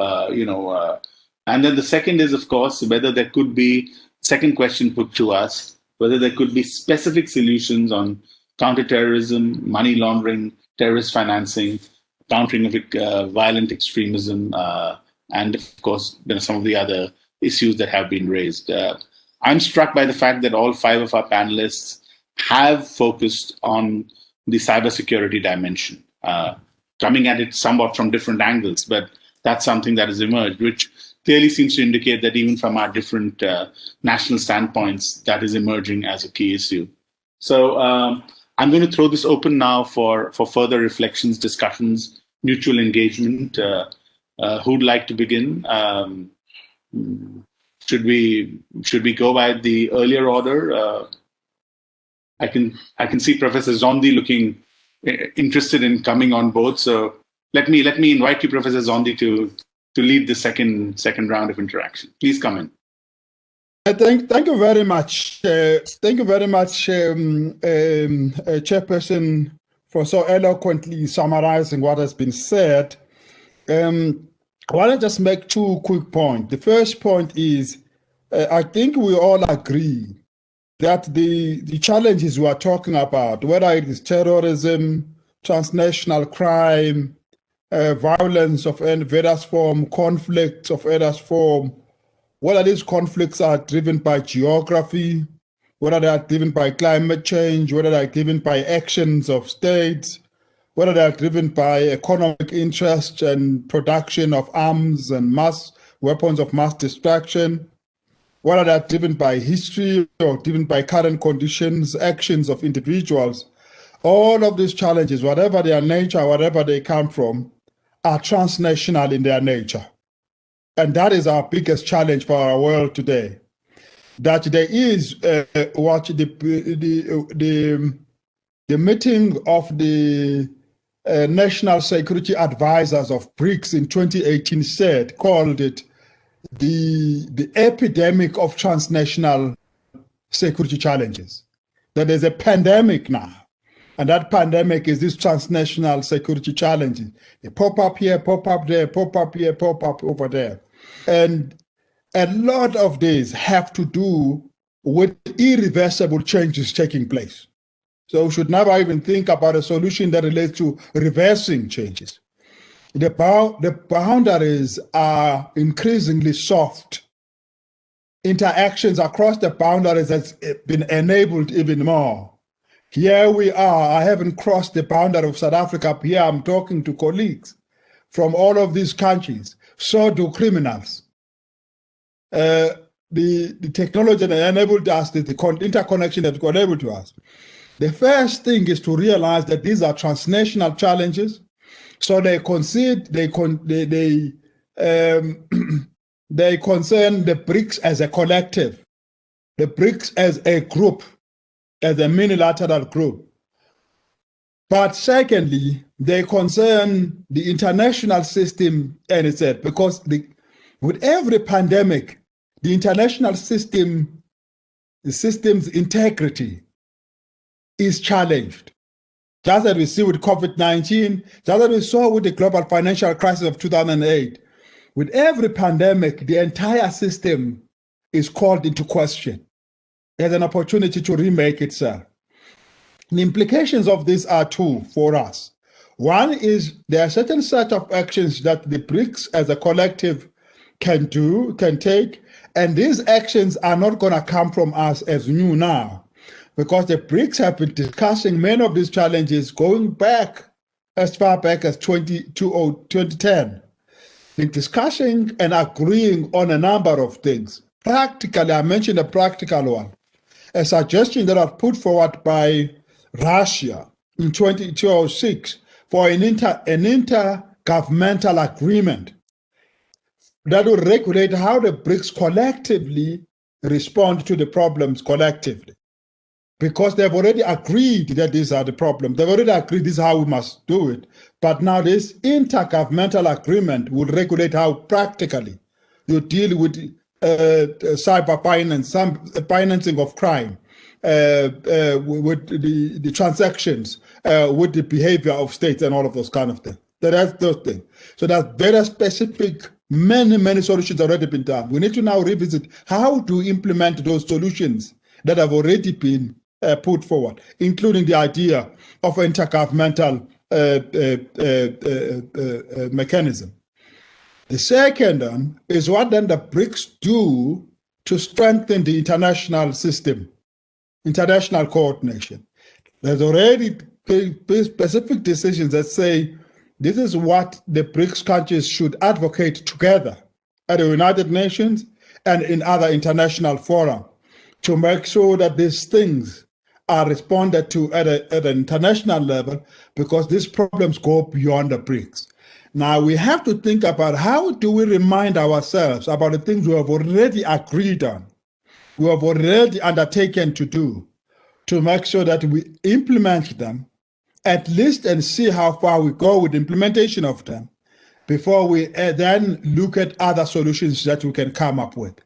and then the second is, of course, whether there could be, second question put to us, whether there could be specific solutions on counterterrorism, money laundering, terrorist financing, countering of violent extremism, and of course, some of the other issues that have been raised. I'm struck by the fact that all 5 of our panelists have focused on the cybersecurity dimension, coming at it somewhat from different angles, but that's something that has emerged, which clearly seems to indicate that even from our different national standpoints, that is emerging as a key issue. So I'm going to throw this open now for further reflections, discussions, mutual engagement. Who'd like to begin? Should we go by the earlier order? I can see Professor Zondi looking interested in coming on board. So let me invite you, Professor Zondi, to lead the second round of interaction. Please come in. Thank you very much. Thank you very much, Chairperson, for so eloquently summarizing what has been said. I want to just make 2 quick points. The first point is, I think we all agree that the challenges we are talking about, whether it is terrorism, transnational crime, violence of various form, conflicts of various form, whether these conflicts are driven by geography, whether they are driven by climate change, whether they are driven by actions of states, whether they are driven by economic interest and production of arms and weapons of mass destruction, whether they are driven by history or driven by current conditions, actions of individuals, all of these challenges, whatever their nature, wherever they come from, are transnational in their nature. And that is our biggest challenge for our world today. That there is what the meeting of the National Security Advisors of BRICS in 2018 said, called it the epidemic of transnational security challenges. That there's a pandemic now. And that pandemic is this transnational security challenges. They pop up here, pop up there, pop up here, pop up over there. And a lot of these have to do with irreversible changes taking place. So we should never even think about a solution that relates to reversing changes. The boundaries are increasingly soft. Interactions across the boundaries has been enabled even more. Here we are. I haven't crossed the boundary of South Africa. Here I'm talking to colleagues from all of these countries. So do criminals. The technology that enabled us, the interconnection that got able to us. The first thing is to realize that these are transnational challenges. So they concern the BRICS as a collective, the BRICS as a group, as a minilateral group. But secondly, they concern the international system and itself, because with every pandemic, the international system, the system's integrity is challenged. Just as we see with COVID-19, just as we saw with the global financial crisis of 2008, with every pandemic, the entire system is called into question. There's an opportunity to remake itself. The implications of this are two for us. One is there are certain set of actions that the BRICS as a collective can take, and these actions are not going to come from us as new now, because the BRICS have been discussing many of these challenges going back as far back as 2010. Been discussing and agreeing on a number of things. Practically, I mentioned a practical one, a suggestion that was put forward by Russia in 2006 for an intergovernmental agreement that will regulate how the BRICS collectively respond to the problems collectively. Because they've already agreed that these are the problems. They've already agreed this is how we must do it. But now this intergovernmental agreement will regulate how practically you deal with cyber finance, some financing of crime, with the transactions, with the behavior of states and all of those kind of things. That's those things. So that's very specific. Many solutions already been done. We need to now revisit how to implement those solutions that have already been put forward, including the idea of intergovernmental mechanism. The second one is what then the BRICS do to strengthen the international system, international coordination. There's already specific decisions that say this is what the BRICS countries should advocate together at the United Nations and in other international fora to make sure that these things are responded to at an international level, because these problems go beyond the BRICS. Now we have to think about how do we remind ourselves about the things we have already agreed on, we have already undertaken to do, to make sure that we implement them, at least, and see how far we go with the implementation of them before we then look at other solutions that we can come up with.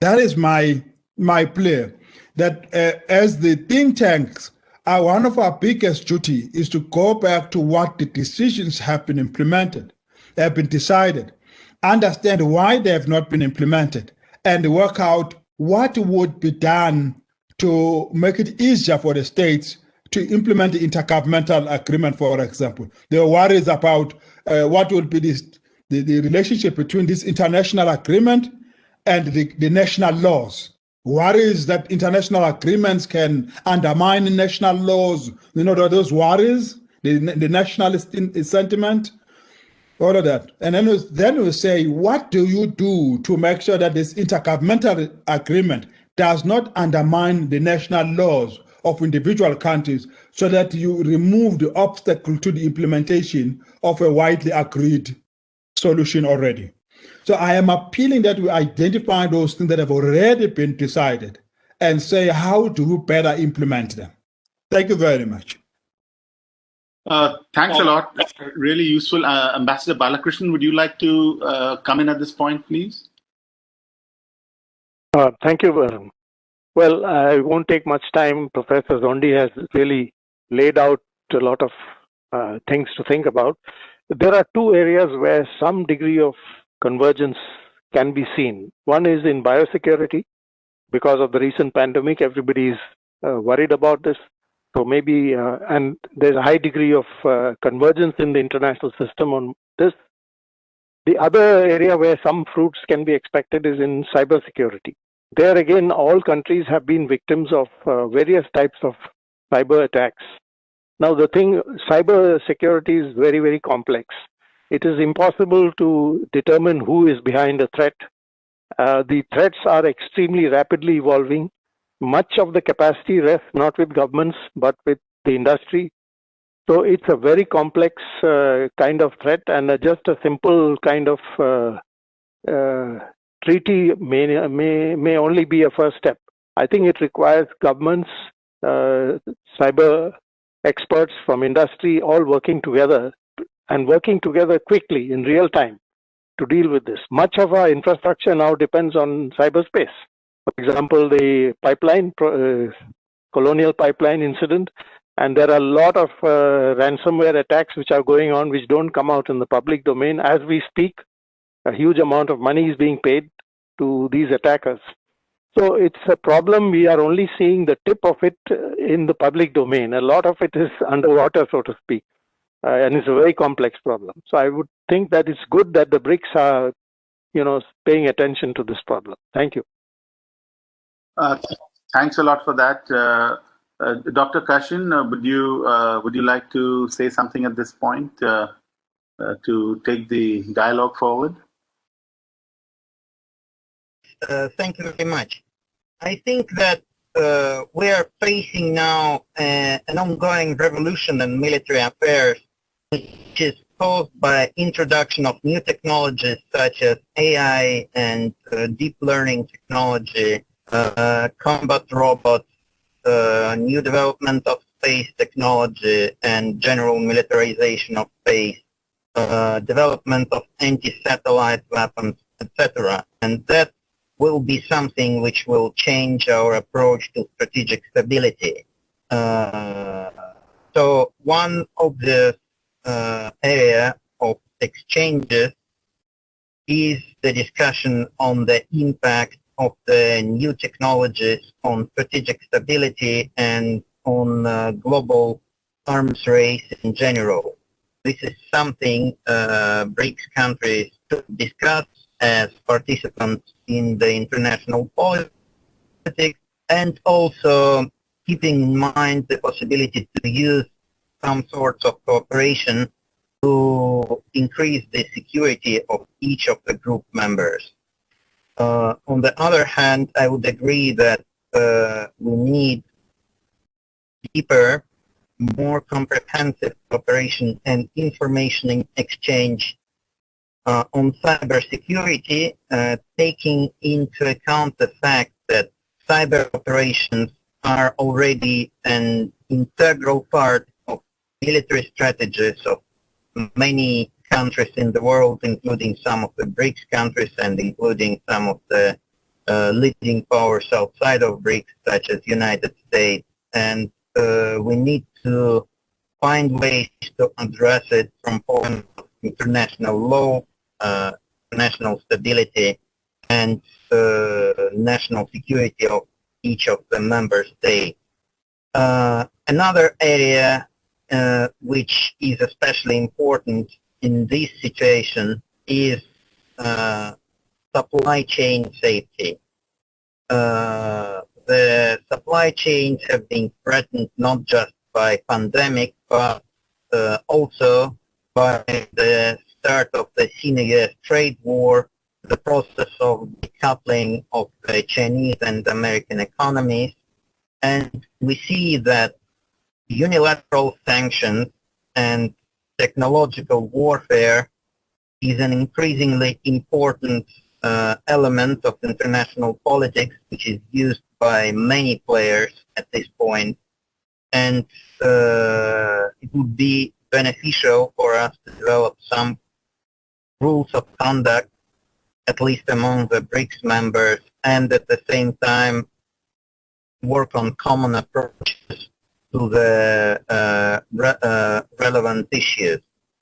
That is my plea, that as the think tanks, one of our biggest duty is to go back to what the decisions have been implemented, have been decided, understand why they have not been implemented, and work out what would be done to make it easier for the states to implement the intergovernmental agreement, for example. There are worries about what will be the relationship between this international agreement and the national laws. Worries that international agreements can undermine national laws. You know, those worries, the nationalist sentiment, all of that. And then we say, what do you do to make sure that this intergovernmental agreement does not undermine the national laws of individual countries, so that you remove the obstacle to the implementation of a widely agreed solution already. So I am appealing that we identify those things that have already been decided and say, how do we better implement them? Thank you very much. Thanks a lot. Really useful. Ambassador Balakrishnan, would you like to come in at this point, please? Thank you. Well, I won't take much time. Professor Zondi has really laid out a lot of things to think about. There are two areas where some degree of convergence can be seen. One is in biosecurity, because of the recent pandemic, everybody is worried about this. So maybe, and there's a high degree of convergence in the international system on this. The other area where some fruits can be expected is in cybersecurity. There again, all countries have been victims of various types of cyber attacks. Now the thing, cyber security is very, very complex. It is impossible to determine who is behind a threat. The threats are extremely rapidly evolving. Much of the capacity rests not with governments, but with the industry. So it's a very complex kind of threat, and just a simple kind of treaty may only be a first step. I think it requires governments, cyber experts from industry, all working together and working together quickly in real time to deal with this. Much of our infrastructure now depends on cyberspace. For example, the pipeline, colonial pipeline incident, and there are a lot of ransomware attacks which are going on, which don't come out in the public domain. As we speak, a huge amount of money is being paid to these attackers. So it's a problem. We are only seeing the tip of it in the public domain. A lot of it is underwater, so to speak, and it's a very complex problem. So I would think that it's good that the BRICS are, paying attention to this problem. Thank you. Thanks a lot for that. Dr. Kashin, would you like to say something at this point to take the dialogue forward? Thank you very much. I think that we are facing now an ongoing revolution in military affairs, which is caused by introduction of new technologies such as AI and deep learning technology, combat robots, new development of space technology and general militarization of space, development of anti-satellite weapons, etc. And that will be something which will change our approach to strategic stability. So one of the area of exchanges is the discussion on the impact of the new technologies on strategic stability and on global arms race in general. This is something BRICS countries should discuss as participants in the international politics, and also keeping in mind the possibility to use some sorts of cooperation to increase the security of each of the group members. On the other hand, I would agree that we need deeper, more comprehensive cooperation and information exchange on cybersecurity, taking into account the fact that cyber operations are already an integral part of military strategies of many countries in the world, including some of the BRICS countries and including some of the leading powers outside of BRICS, such as United States. And we need to find ways to address it from point of international law, national stability, and national security of each of the member states. Another area which is especially important in this situation is supply chain safety. The supply chains have been threatened not just by pandemic, but also by the start of the Sino-US trade war, the process of decoupling of the Chinese and American economies, and we see that unilateral sanctions and technological warfare is an increasingly important element of international politics, which is used by many players at this point, and it would be beneficial for us to develop some rules of conduct, at least among the BRICS members, and at the same time work on common approaches to the relevant issues.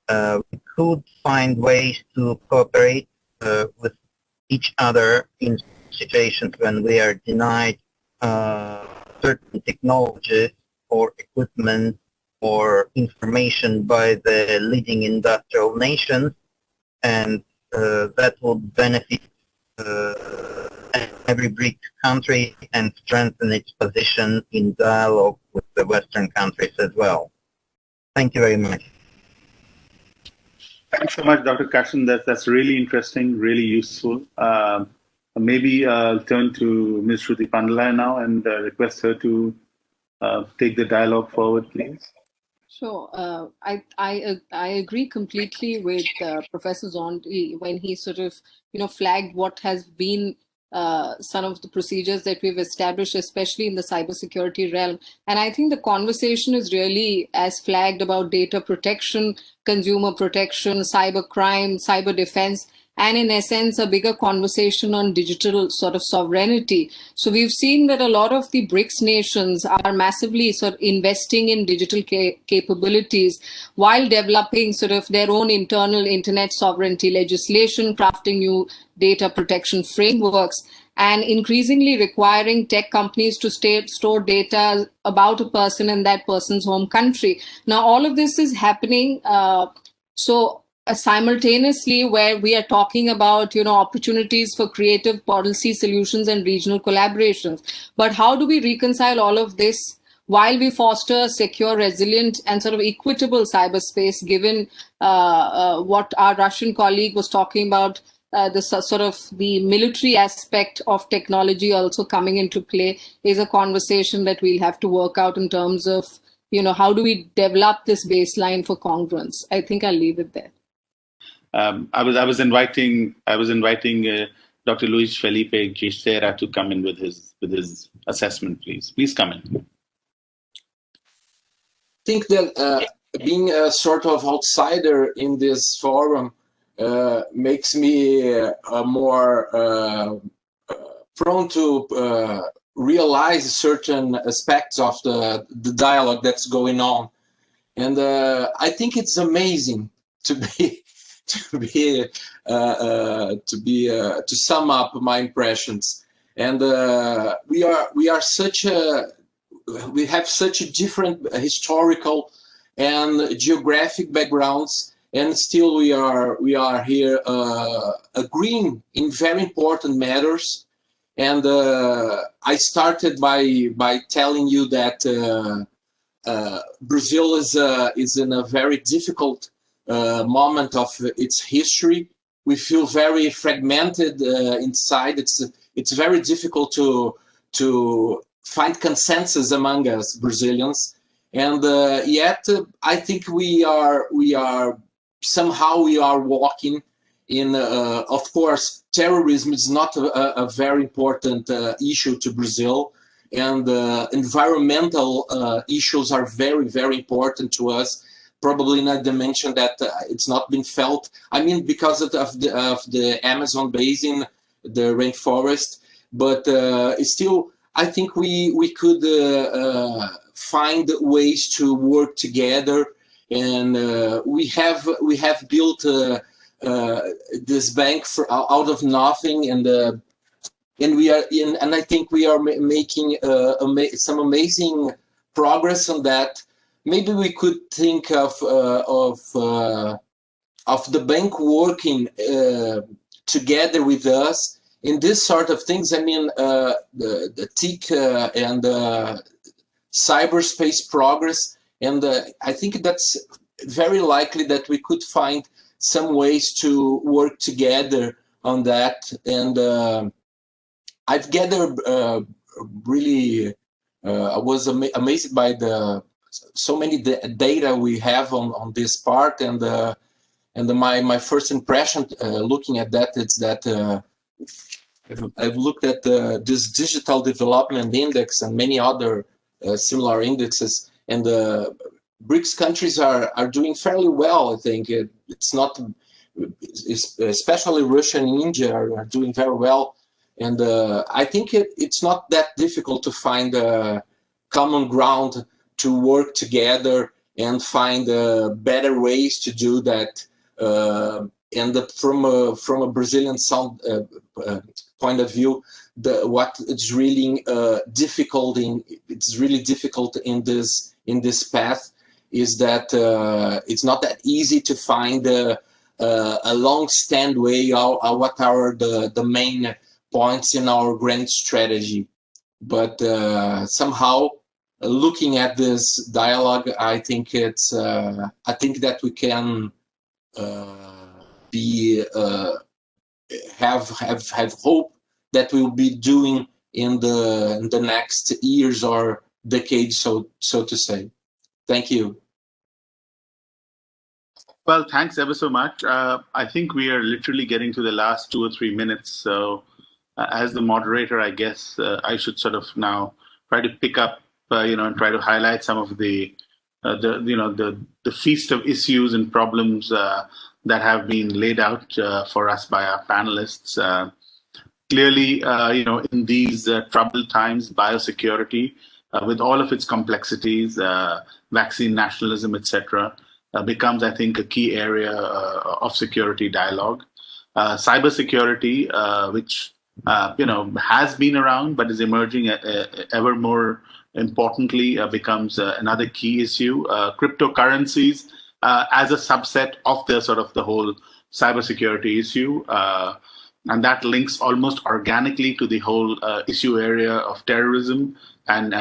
We could find ways to cooperate with each other in situations when we are denied certain technologies or equipment or information by the leading industrial nations, and that will benefit every BRICS country and strengthen its position in dialogue with the Western countries as well. Thank you very much. Thanks so much, Dr. Kashan. That's really interesting, really useful. Maybe I'll turn to Ms. Shruti Pandalaya now and request her to take the dialogue forward, please. Sure. I agree completely with Professor Zondi when he sort of flagged what has been some of the procedures that we've established, especially in the cybersecurity realm. And I think the conversation is really, as flagged, about data protection, consumer protection, cyber crime, cyber defense, and in essence, a bigger conversation on digital sort of sovereignty. So we've seen that a lot of the BRICS nations are massively sort of investing in digital capabilities while developing sort of their own internal internet sovereignty legislation, crafting new data protection frameworks, and increasingly requiring tech companies to store data about a person in that person's home country. Now, all of this is happening simultaneously, where we are talking about opportunities for creative policy solutions and regional collaborations. But how do we reconcile all of this while we foster secure, resilient, and sort of equitable cyberspace, given what our Russian colleague was talking about, the military aspect of technology also coming into play, is a conversation that we'll have to work out in terms of how do we develop this baseline for congruence. I think I'll leave it there. I was inviting Dr. Luis Felipe Gisera to come in with his assessment, please. Please come in. I think that being a sort of outsider in this forum makes me more prone to realize certain aspects of the dialogue that's going on, and I think it's amazing to sum up my impressions. And we have such a different historical and geographic backgrounds, and still we are here agreeing in very important matters. And I started by telling you that Brazil is in a very difficult moment of its history. We feel very fragmented inside. It's very difficult to find consensus among us Brazilians, and yet I think we are somehow walking in. Of course, terrorism is not a very important issue to Brazil, and environmental issues are very, very important to us. Probably not to mention that it's not been felt. I mean, because of the Amazon basin, the rainforest, but still, I think we could find ways to work together, and we have built this bank out of nothing, and we are in, and I think we are making some amazing progress on that. Maybe we could think of the bank working together with us in this sort of things. I mean, the TIC and cyberspace progress, and I think that's very likely that we could find some ways to work together on that. And I've gathered really, I was amazed by so many data we have on this part, and my first impression looking at that is that I've looked at this digital development index and many other similar indexes, and the BRICS countries are doing fairly well. I think it's not, especially Russia and India are doing very well, and I think it's not that difficult to find common ground to work together and find better ways to do that. And from a Brazilian point of view, what is really difficult in this path is that it's not that easy to find a long-stand way what are the main points in our grand strategy. But somehow, looking at this dialogue, I think that we can have hope that we'll be doing in the next years or decades, so to say. Thank you. Well, thanks ever so much. I think we are literally getting to the last 2 or 3 minutes. So as the moderator, I guess I should sort of now try to pick up, and try to highlight some of the feast of issues and problems that have been laid out for us by our panelists. Clearly, in these troubled times, biosecurity, with all of its complexities, vaccine nationalism, etc., becomes, I think, a key area of security dialogue. Cybersecurity, which has been around but is emerging ever more importantly, becomes another key issue. Cryptocurrencies as a subset of the whole cybersecurity issue. And that links almost organically to the whole issue area of terrorism and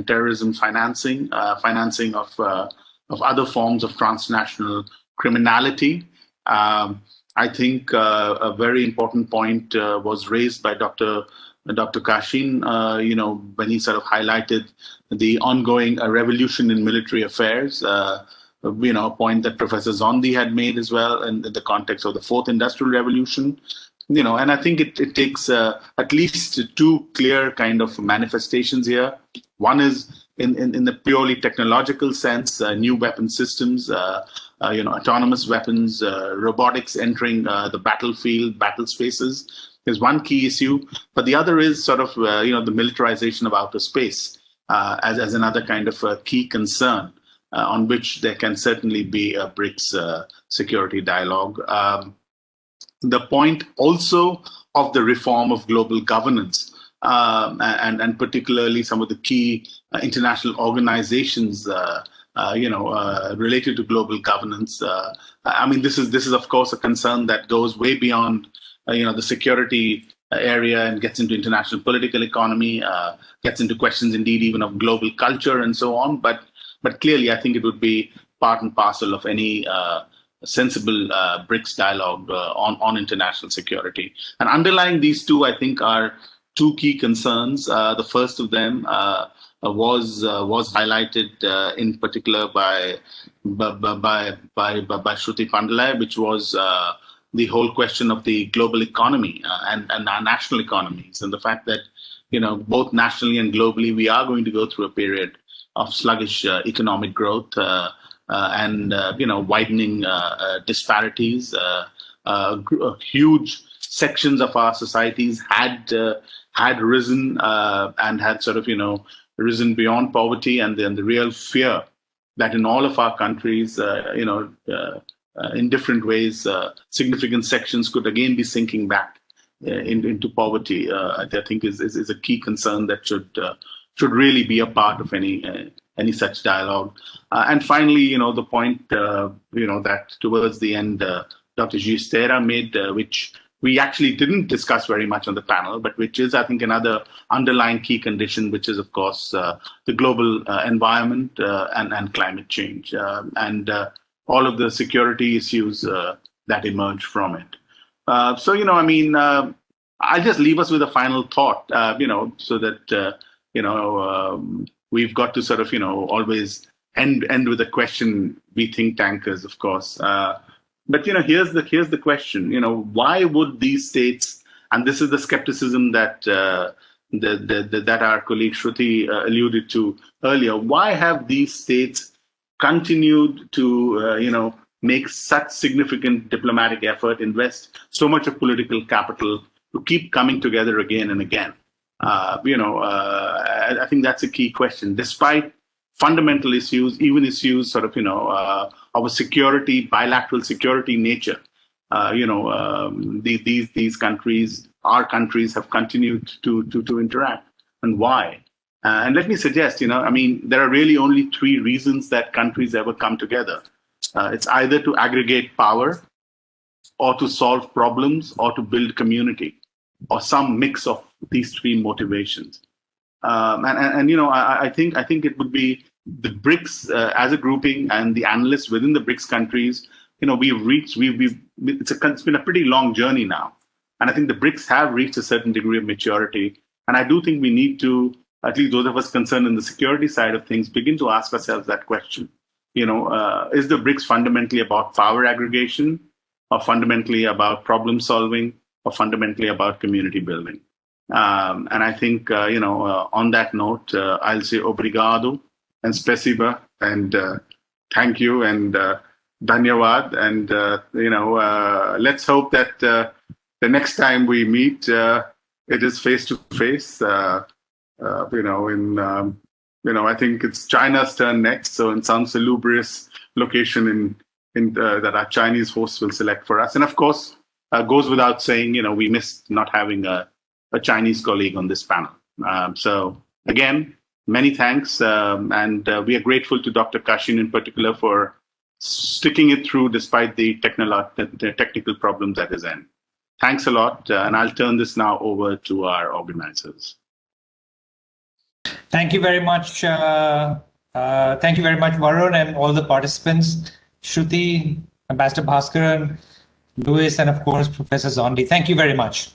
terrorism financing of other forms of transnational criminality. I think a very important point was raised by Dr. Kashin, when he sort of highlighted the ongoing revolution in military affairs, a point that Professor Zondi had made as well in the context of the fourth industrial revolution. And I think it takes at least two clear kind of manifestations here. One is in the purely technological sense, new weapon systems, autonomous weapons, robotics entering the battlefield, battle spaces is one key issue. But the other is sort of, the militarization of outer space as another kind of key concern on which there can certainly be a BRICS security dialogue. The point also of the reform of global governance, and particularly some of the key international organizations, related to global governance. This is of course a concern that goes way beyond, the security area and gets into international political economy, gets into questions indeed even of global culture and so on. But clearly, I think it would be part and parcel of any sensible BRICS dialogue on international security. And underlying these two, I think, are two key concerns. The first of them was highlighted in particular by Shruti Pandalay, which was the whole question of the global economy and our national economies, and the fact that both nationally and globally we are going to go through a period of sluggish economic growth and widening disparities. Huge sections of our societies had risen and had sort of risen beyond poverty, and then the real fear that in all of our countries, in different ways, significant sections could again be sinking back into poverty. I think is a key concern that should really be a part of any such dialogue. And finally, the point that towards the end Dr. Giustera made, which we actually didn't discuss very much on the panel, but which is, I think, another underlying key condition, which is, of course, the global environment and climate change, and all of the security issues that emerge from it. I'll just leave us with a final thought, so that, we've got to sort of, always end with a question, we think tankers, of course. But here's the question. Why would these states, and this is the skepticism that that our colleague Shruti alluded to earlier, why have these states continued to make such significant diplomatic effort, invest so much of political capital to keep coming together again and again? I think that's a key question. Despite fundamental issues, even issues sort of, of a security, bilateral security nature, these countries, our countries, have continued to interact, and why? And let me suggest, there are really only three reasons that countries ever come together. It's either to aggregate power, or to solve problems, or to build community, or some mix of these three motivations. I think it would be the BRICS as a grouping and the analysts within the BRICS countries. It's been a pretty long journey now, and I think the BRICS have reached a certain degree of maturity. And I do think we need to, at least those of us concerned in the security side of things, begin to ask ourselves that question. Is the BRICS fundamentally about power aggregation, or fundamentally about problem solving, or fundamentally about community building? And I think, on that note, I'll say obrigado and spasiba, and thank you, and dhanyawad. And, let's hope that the next time we meet, it is face to face. I think it's China's turn next. So in some salubrious location that our Chinese hosts will select for us. And of course, goes without saying, we missed not having a Chinese colleague on this panel. So again, many thanks. And we are grateful to Dr. Kashin in particular for sticking it through despite the technical problems at his end. Thanks a lot. And I'll turn this now over to our organizers. Thank you very much. Thank you very much, Varun, and all the participants, Shruti, Ambassador Bhaskaran, Louis, and of course, Professor Zondi. Thank you very much.